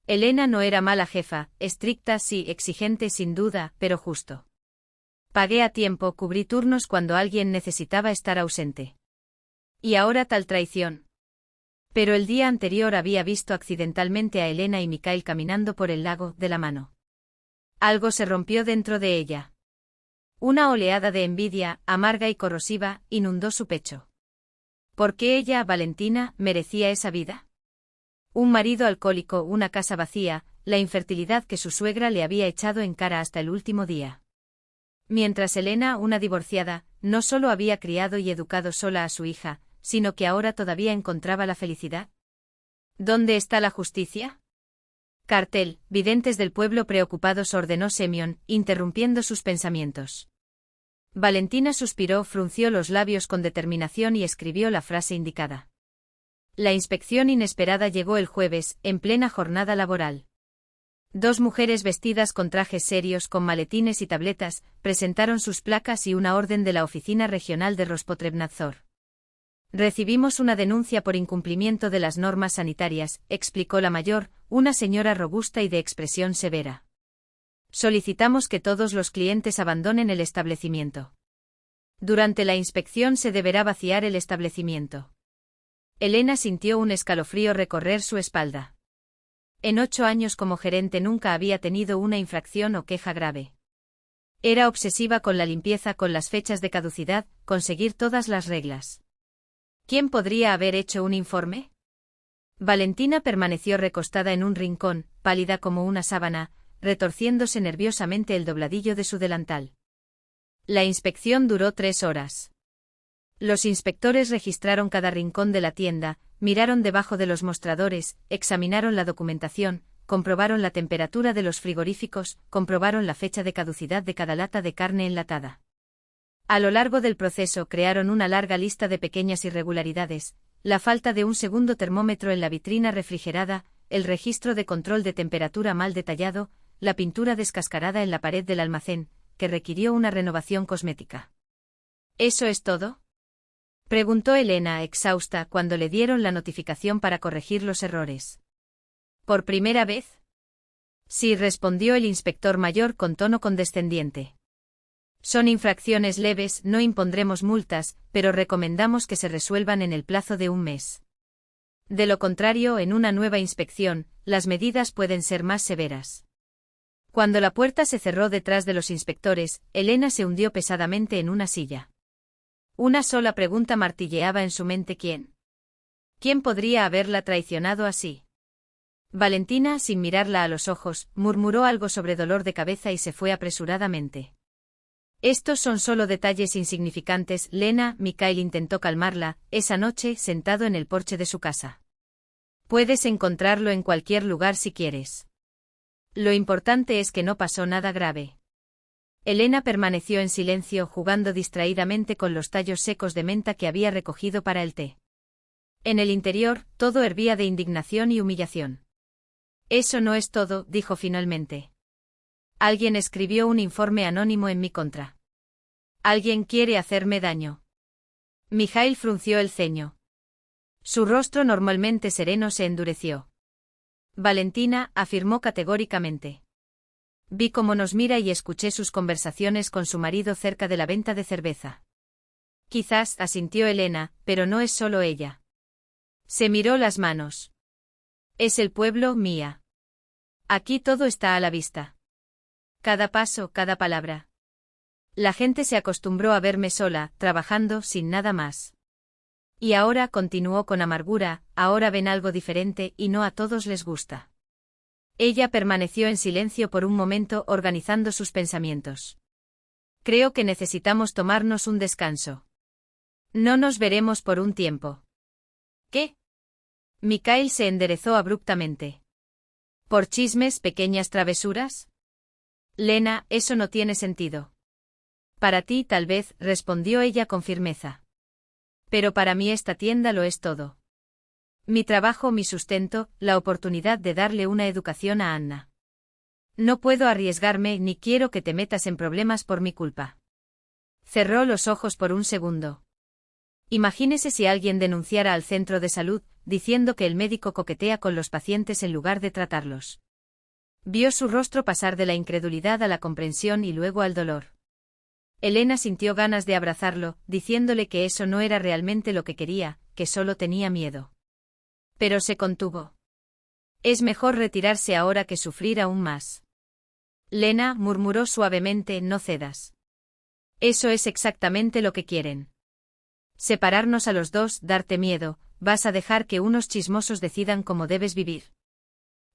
Elena no era mala jefa, estricta sí, exigente sin duda, pero justo. Pagué a tiempo, cubrí turnos cuando alguien necesitaba estar ausente. Y ahora tal traición. Pero el día anterior había visto accidentalmente a Elena y Mikhail caminando por el lago, de la mano. Algo se rompió dentro de ella. Una oleada de envidia, amarga y corrosiva, inundó su pecho. ¿Por qué ella, Valentina, merecía esa vida? Un marido alcohólico, una casa vacía, la infertilidad que su suegra le había echado en cara hasta el último día. Mientras Elena, una divorciada, no solo había criado y educado sola a su hija, sino que ahora todavía encontraba la felicidad. ¿Dónde está la justicia? Cartel, videntes del pueblo preocupados, ordenó Semyon, interrumpiendo sus pensamientos. Valentina suspiró, frunció los labios con determinación y escribió la frase indicada. La inspección inesperada llegó el jueves, en plena jornada laboral. 2 mujeres vestidas con trajes serios, con maletines y tabletas, presentaron sus placas y una orden de la oficina regional de Rospotrebnadzor. Recibimos una denuncia por incumplimiento de las normas sanitarias, explicó la mayor, una señora robusta y de expresión severa. Solicitamos que todos los clientes abandonen el establecimiento. Durante la inspección se deberá vaciar el establecimiento. Elena sintió un escalofrío recorrer su espalda. En 8 años como gerente nunca había tenido una infracción o queja grave. Era obsesiva con la limpieza, con las fechas de caducidad, conseguir todas las reglas. ¿Quién podría haber hecho un informe? Valentina permaneció recostada en un rincón, pálida como una sábana, retorciéndose nerviosamente el dobladillo de su delantal. La inspección duró 3 horas. Los inspectores registraron cada rincón de la tienda, miraron debajo de los mostradores, examinaron la documentación, comprobaron la temperatura de los frigoríficos, comprobaron la fecha de caducidad de cada lata de carne enlatada. A lo largo del proceso crearon una larga lista de pequeñas irregularidades, la falta de un segundo termómetro en la vitrina refrigerada, el registro de control de temperatura mal detallado, la pintura descascarada en la pared del almacén, que requirió una renovación cosmética. ¿Eso es todo?, preguntó Elena exhausta cuando le dieron la notificación para corregir los errores. ¿Por primera vez? Sí, respondió el inspector mayor con tono condescendiente. Son infracciones leves, no impondremos multas, pero recomendamos que se resuelvan en el plazo de un mes. De lo contrario, en una nueva inspección, las medidas pueden ser más severas. Cuando la puerta se cerró detrás de los inspectores, Elena se hundió pesadamente en una silla. Una sola pregunta martilleaba en su mente: ¿quién? ¿Quién podría haberla traicionado así? Valentina, sin mirarla a los ojos, murmuró algo sobre dolor de cabeza y se fue apresuradamente. Estos son solo detalles insignificantes, Lena. Mikhail intentó calmarla, esa noche, sentado en el porche de su casa. Puedes encontrarlo en cualquier lugar si quieres. Lo importante es que no pasó nada grave. Elena permaneció en silencio, jugando distraídamente con los tallos secos de menta que había recogido para el té. En el interior, todo hervía de indignación y humillación. Eso no es todo, dijo finalmente. Alguien escribió un informe anónimo en mi contra. Alguien quiere hacerme daño. Mikhail frunció el ceño. Su rostro normalmente sereno se endureció. Valentina, afirmó categóricamente. Vi cómo nos mira y escuché sus conversaciones con su marido cerca de la venta de cerveza. Quizás, asintió Elena, pero no es solo ella. Se miró las manos. Es el pueblo, Mía. Aquí todo está a la vista. Cada paso, cada palabra. La gente se acostumbró a verme sola, trabajando, sin nada más. Y ahora, continuó con amargura, ahora ven algo diferente y no a todos les gusta. Ella permaneció en silencio por un momento, organizando sus pensamientos. Creo que necesitamos tomarnos un descanso. No nos veremos por un tiempo. ¿Qué? Mikhail se enderezó abruptamente. ¿Por chismes, pequeñas travesuras? Lena, eso no tiene sentido. Para ti tal vez, respondió ella con firmeza. Pero para mí esta tienda lo es todo. Mi trabajo, mi sustento, la oportunidad de darle una educación a Anna. No puedo arriesgarme ni quiero que te metas en problemas por mi culpa. Cerró los ojos por un segundo. Imagínese si alguien denunciara al centro de salud, diciendo que el médico coquetea con los pacientes en lugar de tratarlos. Vio su rostro pasar de la incredulidad a la comprensión y luego al dolor. Elena sintió ganas de abrazarlo, diciéndole que eso no era realmente lo que quería, que solo tenía miedo. Pero se contuvo. Es mejor retirarse ahora que sufrir aún más. Lena, murmuró suavemente, no cedas. Eso es exactamente lo que quieren. Separarnos a los dos, darte miedo, vas a dejar que unos chismosos decidan cómo debes vivir.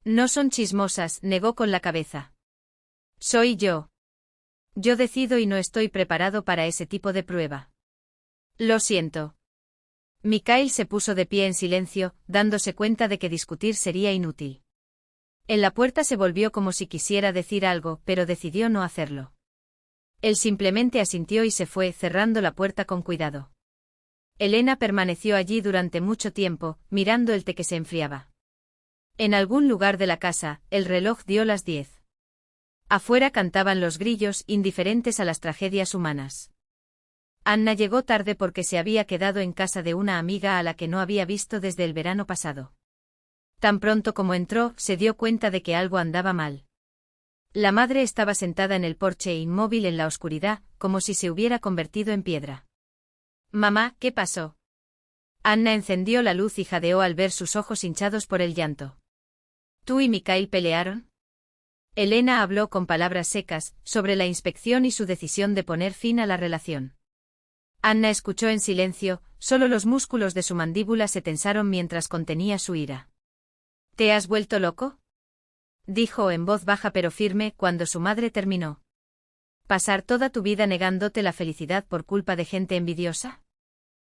No son chismosas, negó con la cabeza. Soy yo. Yo decido y no estoy preparado para ese tipo de prueba. Lo siento. Mikhail se puso de pie en silencio, dándose cuenta de que discutir sería inútil. En la puerta se volvió como si quisiera decir algo, pero decidió no hacerlo. Él simplemente asintió y se fue, cerrando la puerta con cuidado. Elena permaneció allí durante mucho tiempo, mirando el té que se enfriaba. En algún lugar de la casa, el reloj dio las 10. Afuera cantaban los grillos, indiferentes a las tragedias humanas. Anna llegó tarde porque se había quedado en casa de una amiga a la que no había visto desde el verano pasado. Tan pronto como entró, se dio cuenta de que algo andaba mal. La madre estaba sentada en el porche inmóvil en la oscuridad, como si se hubiera convertido en piedra. Mamá, ¿qué pasó? Anna encendió la luz y jadeó al ver sus ojos hinchados por el llanto. ¿Tú y Mikhail pelearon? Elena habló con palabras secas, sobre la inspección y su decisión de poner fin a la relación. Anna escuchó en silencio, solo los músculos de su mandíbula se tensaron mientras contenía su ira. ¿Te has vuelto loco?, dijo en voz baja pero firme cuando su madre terminó. ¿Pasar toda tu vida negándote la felicidad por culpa de gente envidiosa?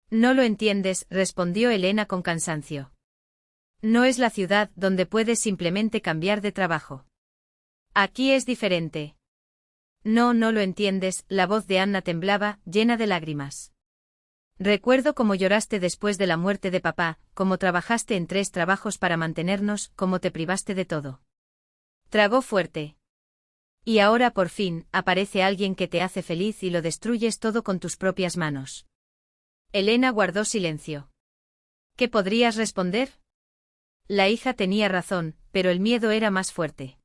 No lo entiendes, respondió Elena con cansancio. No es la ciudad donde puedes simplemente cambiar de trabajo. Aquí es diferente. No, no lo entiendes, la voz de Anna temblaba, llena de lágrimas. Recuerdo cómo lloraste después de la muerte de papá, cómo trabajaste en 3 trabajos para mantenernos, cómo te privaste de todo. Tragó fuerte. Y ahora por fin, aparece alguien que te hace feliz y lo destruyes todo con tus propias manos. Elena guardó silencio. ¿Qué podrías responder? La hija tenía razón, pero el miedo era más fuerte.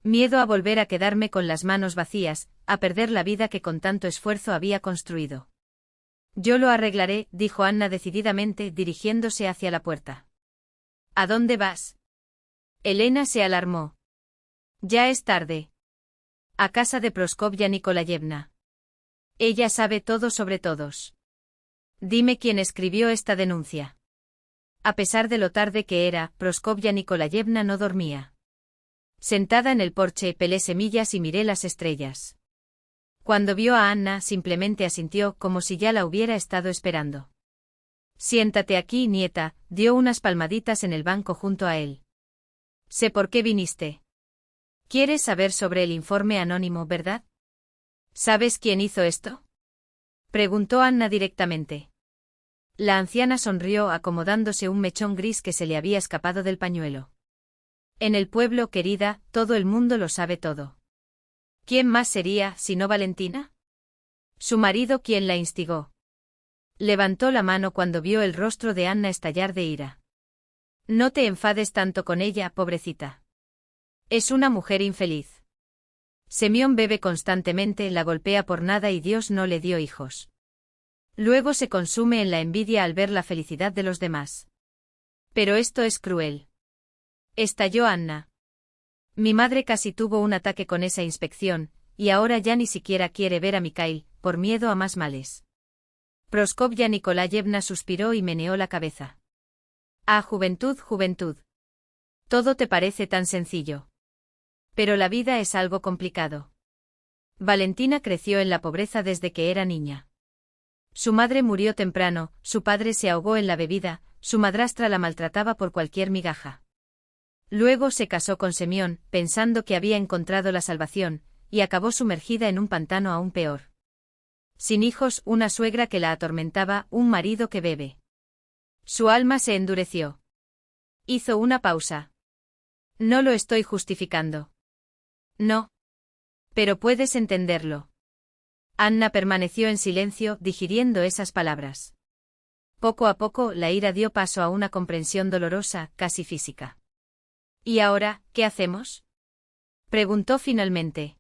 Miedo a volver a quedarme con las manos vacías, a perder la vida que con tanto esfuerzo había construido. Yo lo arreglaré, dijo Anna decididamente, dirigiéndose hacia la puerta. ¿A dónde vas? Elena se alarmó. Ya es tarde. A casa de Prokofya Nikolayevna. Ella sabe todo sobre todos. Dime quién escribió esta denuncia. A pesar de lo tarde que era, Prokofya Nikolayevna no dormía. Sentada en el porche, pelé semillas y miré las estrellas. Cuando vio a Anna, simplemente asintió como si ya la hubiera estado esperando. Siéntate aquí, nieta, dio unas palmaditas en el banco junto a él. Sé por qué viniste. ¿Quieres saber sobre el informe anónimo, verdad? ¿Sabes quién hizo esto? Preguntó Anna directamente. La anciana sonrió acomodándose un mechón gris que se le había escapado del pañuelo. En el pueblo, querida, todo el mundo lo sabe todo. ¿Quién más sería, sino Valentina? Su marido quien la instigó. Levantó la mano cuando vio el rostro de Anna estallar de ira. No te enfades tanto con ella, pobrecita. Es una mujer infeliz. Semyon bebe constantemente, la golpea por nada y Dios no le dio hijos. Luego se consume en la envidia al ver la felicidad de los demás. Pero esto es cruel. Estalló Anna. Mi madre casi tuvo un ataque con esa inspección, y ahora ya ni siquiera quiere ver a Mikhail, por miedo a más males. Prokofya Nikolayevna suspiró y meneó la cabeza. Ah, juventud, juventud. Todo te parece tan sencillo. Pero la vida es algo complicado. Valentina creció en la pobreza desde que era niña. Su madre murió temprano, su padre se ahogó en la bebida, su madrastra la maltrataba por cualquier migaja. Luego se casó con Semyon, pensando que había encontrado la salvación, y acabó sumergida en un pantano aún peor. Sin hijos, una suegra que la atormentaba, un marido que bebe. Su alma se endureció. Hizo una pausa. No lo estoy justificando. No. Pero puedes entenderlo. Anna permaneció en silencio, digiriendo esas palabras. Poco a poco, la ira dio paso a una comprensión dolorosa, casi física. ¿Y ahora, qué hacemos? Preguntó finalmente.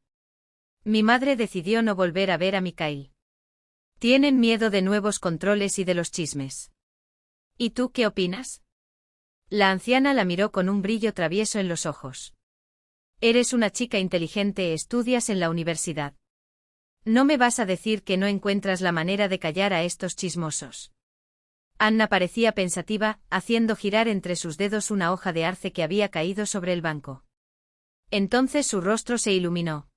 Mi madre decidió no volver a ver a Mikhail. Tienen miedo de nuevos controles y de los chismes. ¿Y tú qué opinas? La anciana la miró con un brillo travieso en los ojos. Eres una chica inteligente, estudias en la universidad. ¿No me vas a decir que no encuentras la manera de callar a estos chismosos? Anna parecía pensativa, haciendo girar entre sus dedos una hoja de arce que había caído sobre el banco. Entonces su rostro se iluminó.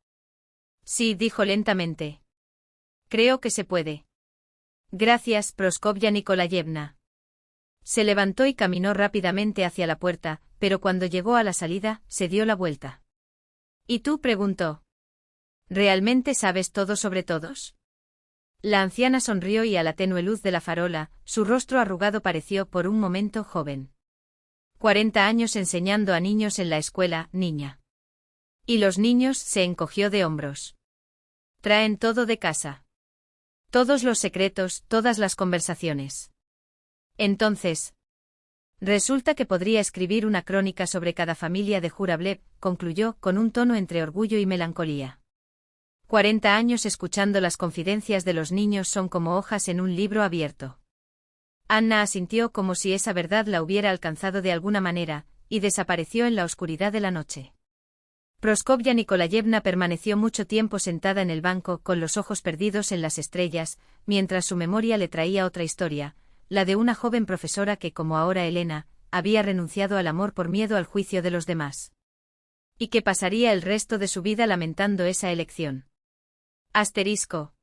Sí, dijo lentamente. Creo que se puede. Gracias, Prokofya Nikolayevna. Se levantó y caminó rápidamente hacia la puerta, pero cuando llegó a la salida, se dio la vuelta. ¿Y tú? Preguntó. ¿Realmente sabes todo sobre todos? La anciana sonrió y a la tenue luz de la farola, su rostro arrugado pareció por un momento joven. 40 años enseñando a niños en la escuela, niña. Y los niños, se encogió de hombros. Traen todo de casa. Todos los secretos, todas las conversaciones. Entonces, resulta que podría escribir una crónica sobre cada familia de Jurablev, concluyó, con un tono entre orgullo y melancolía. 40 años escuchando las confidencias de los niños son como hojas en un libro abierto. Anna asintió como si esa verdad la hubiera alcanzado de alguna manera, y desapareció en la oscuridad de la noche. Prokofya Nikolayevna permaneció mucho tiempo sentada en el banco con los ojos perdidos en las estrellas, mientras su memoria le traía otra historia, la de una joven profesora que, como ahora Elena, había renunciado al amor por miedo al juicio de los demás. Y que pasaría el resto de su vida lamentando esa elección. Asterisco.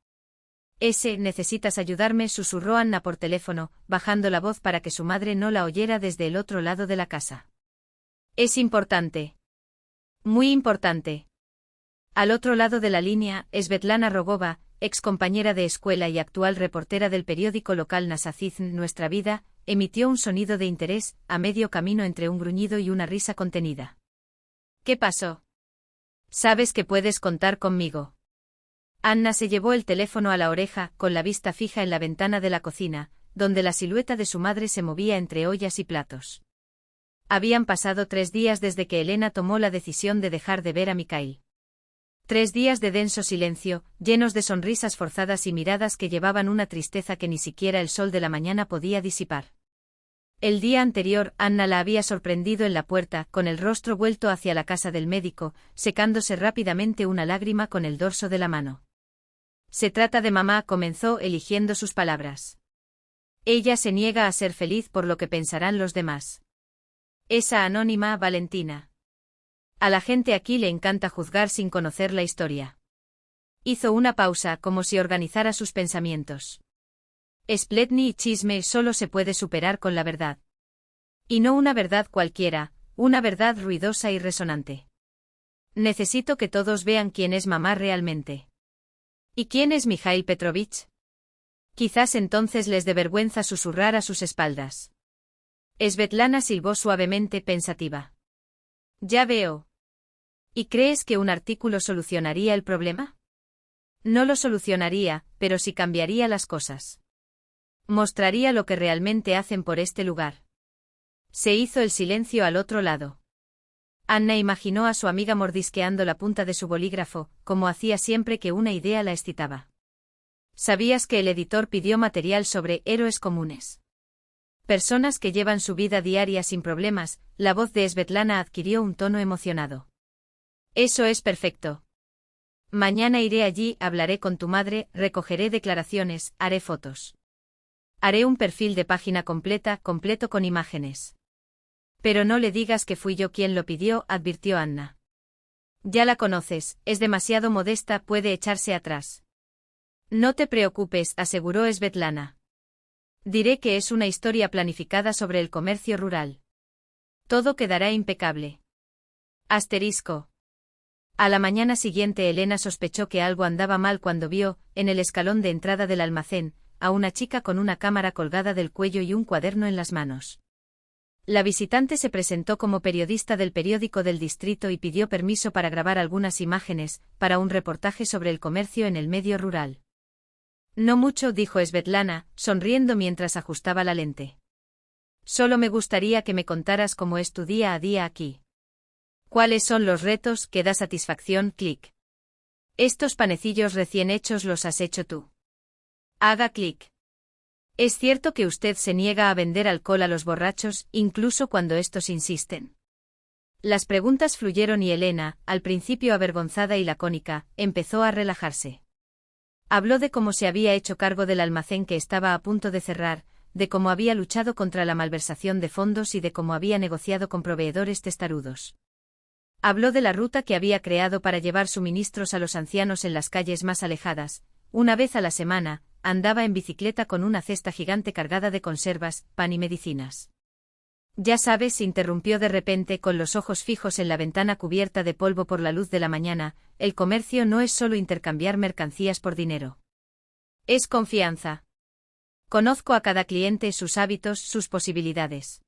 Necesitas ayudarme, susurró Anna por teléfono, bajando la voz para que su madre no la oyera desde el otro lado de la casa. Es importante. Muy importante. Al otro lado de la línea, Svetlana Rogova, ex compañera de escuela y actual reportera del periódico local Nasazizn Nuestra Vida, emitió un sonido de interés, a medio camino entre un gruñido y una risa contenida. ¿Qué pasó? Sabes que puedes contar conmigo. Anna se llevó el teléfono a la oreja, con la vista fija en la ventana de la cocina, donde la silueta de su madre se movía entre ollas y platos. Habían pasado 3 días desde que Elena tomó la decisión de dejar de ver a Mikhail. 3 días de denso silencio, llenos de sonrisas forzadas y miradas que llevaban una tristeza que ni siquiera el sol de la mañana podía disipar. El día anterior, Anna la había sorprendido en la puerta, con el rostro vuelto hacia la casa del médico, secándose rápidamente una lágrima con el dorso de la mano. Se trata de mamá, comenzó eligiendo sus palabras. Ella se niega a ser feliz por lo que pensarán los demás. Esa anónima Valentina. A la gente aquí le encanta juzgar sin conocer la historia. Hizo una pausa, como si organizara sus pensamientos. Spletni y chisme solo se puede superar con la verdad. Y no una verdad cualquiera, una verdad ruidosa y resonante. Necesito que todos vean quién es mamá realmente. ¿Y quién es Mikhail Petrovich? Quizás entonces les dé vergüenza susurrar a sus espaldas. Svetlana silbó suavemente, pensativa. Ya veo. ¿Y crees que un artículo solucionaría el problema? No lo solucionaría, pero sí cambiaría las cosas. Mostraría lo que realmente hacen por este lugar. Se hizo el silencio al otro lado. Anna imaginó a su amiga mordisqueando la punta de su bolígrafo, como hacía siempre que una idea la excitaba. ¿Sabías que el editor pidió material sobre héroes comunes? Personas que llevan su vida diaria sin problemas. La voz de Svetlana adquirió un tono emocionado. Eso es perfecto. Mañana iré allí, hablaré con tu madre, recogeré declaraciones, haré fotos. Haré un perfil de página completo con imágenes. Pero no le digas que fui yo quien lo pidió, advirtió Anna. Ya la conoces, es demasiado modesta, puede echarse atrás. No te preocupes, aseguró Svetlana. Diré que es una historia planificada sobre el comercio rural. Todo quedará impecable. Asterisco. A la mañana siguiente Elena sospechó que algo andaba mal cuando vio, en el escalón de entrada del almacén, a una chica con una cámara colgada del cuello y un cuaderno en las manos. La visitante se presentó como periodista del periódico del distrito y pidió permiso para grabar algunas imágenes, para un reportaje sobre el comercio en el medio rural. No mucho, dijo Svetlana, sonriendo mientras ajustaba la lente. Solo me gustaría que me contaras cómo es tu día a día aquí. ¿Cuáles son los retos que da satisfacción? Clic. Estos panecillos recién hechos los has hecho tú. Haga clic. ¿Es cierto que usted se niega a vender alcohol a los borrachos, incluso cuando estos insisten? Las preguntas fluyeron y Elena, al principio avergonzada y lacónica, empezó a relajarse. Habló de cómo se había hecho cargo del almacén que estaba a punto de cerrar, de cómo había luchado contra la malversación de fondos y de cómo había negociado con proveedores testarudos. Habló de la ruta que había creado para llevar suministros a los ancianos en las calles más alejadas. Una vez a la semana, andaba en bicicleta con una cesta gigante cargada de conservas, pan y medicinas. Ya sabes, interrumpió de repente con los ojos fijos en la ventana cubierta de polvo por la luz de la mañana, el comercio no es solo intercambiar mercancías por dinero. Es confianza. Conozco a cada cliente, sus hábitos, sus posibilidades.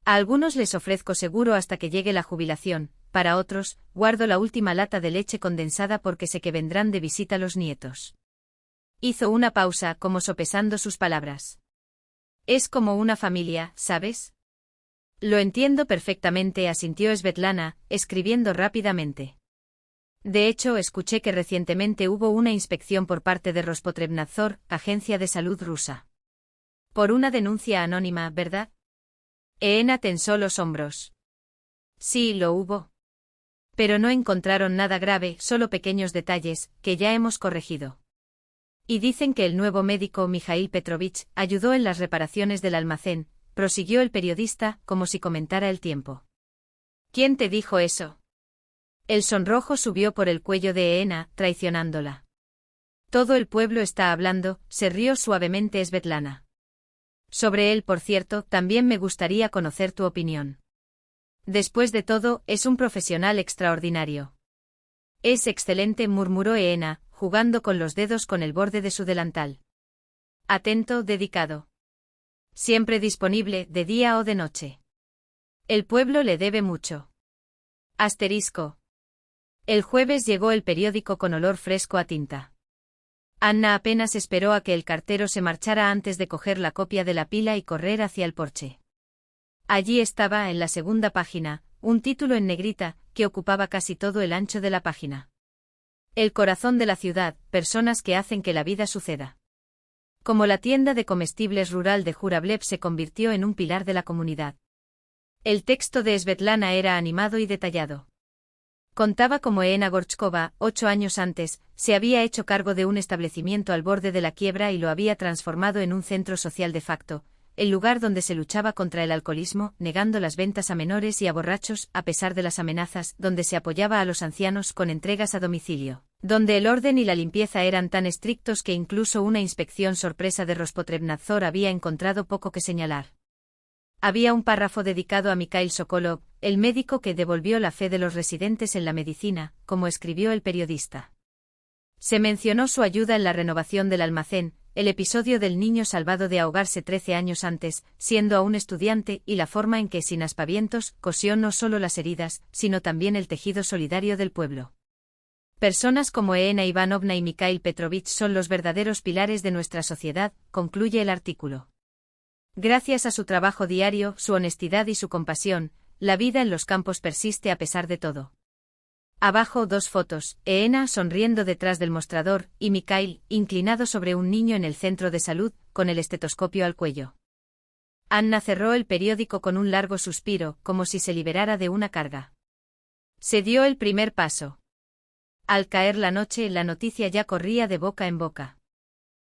A algunos les ofrezco seguro hasta que llegue la jubilación, para otros, guardo la última lata de leche condensada porque sé que vendrán de visita los nietos. Hizo una pausa, como sopesando sus palabras. Es como una familia, ¿sabes? Lo entiendo perfectamente, asintió Svetlana, escribiendo rápidamente. De hecho, escuché que recientemente hubo una inspección por parte de Rospotrebnadzor, agencia de salud rusa. Por una denuncia anónima, ¿verdad? Elena tensó los hombros. Sí, lo hubo. Pero no encontraron nada grave, solo pequeños detalles, que ya hemos corregido. Y dicen que el nuevo médico Mikhail Petrovich ayudó en las reparaciones del almacén, prosiguió el periodista, como si comentara el tiempo. ¿Quién te dijo eso? El sonrojo subió por el cuello de Elena, traicionándola. Todo el pueblo está hablando, se rió suavemente Svetlana. Sobre él, por cierto, también me gustaría conocer tu opinión. Después de todo, es un profesional extraordinario. Es excelente, murmuró Elena, jugando con los dedos con el borde de su delantal. Atento, dedicado. Siempre disponible, de día o de noche. El pueblo le debe mucho. Asterisco. El jueves llegó el periódico con olor fresco a tinta. Anna apenas esperó a que el cartero se marchara antes de coger la copia de la pila y correr hacia el porche. Allí estaba, en la segunda página, un título en negrita, que ocupaba casi todo el ancho de la página. El corazón de la ciudad, personas que hacen que la vida suceda. Como la tienda de comestibles rural de Jurablev se convirtió en un pilar de la comunidad. El texto de Svetlana era animado y detallado. Contaba cómo Elena Gorchkova, 8 años antes, se había hecho cargo de un establecimiento al borde de la quiebra y lo había transformado en un centro social de facto, el lugar donde se luchaba contra el alcoholismo, negando las ventas a menores y a borrachos, a pesar de las amenazas, donde se apoyaba a los ancianos con entregas a domicilio, donde el orden y la limpieza eran tan estrictos que incluso una inspección sorpresa de Rospotrebnadzor había encontrado poco que señalar. Había un párrafo dedicado a Mikhail Sokolov, el médico que devolvió la fe de los residentes en la medicina, como escribió el periodista. Se mencionó su ayuda en la renovación del almacén, el episodio del niño salvado de ahogarse 13 años antes, siendo aún estudiante, y la forma en que, sin aspavientos, cosió no solo las heridas, sino también el tejido solidario del pueblo. Personas como Elena Ivanovna y Mikhail Petrovich son los verdaderos pilares de nuestra sociedad, concluye el artículo. Gracias a su trabajo diario, su honestidad y su compasión, la vida en los campos persiste a pesar de todo. Abajo 2 fotos, Elena sonriendo detrás del mostrador, y Mikhail, inclinado sobre un niño en el centro de salud, con el estetoscopio al cuello. Anna cerró el periódico con un largo suspiro, como si se liberara de una carga. Se dio el primer paso. Al caer la noche, la noticia ya corría de boca en boca.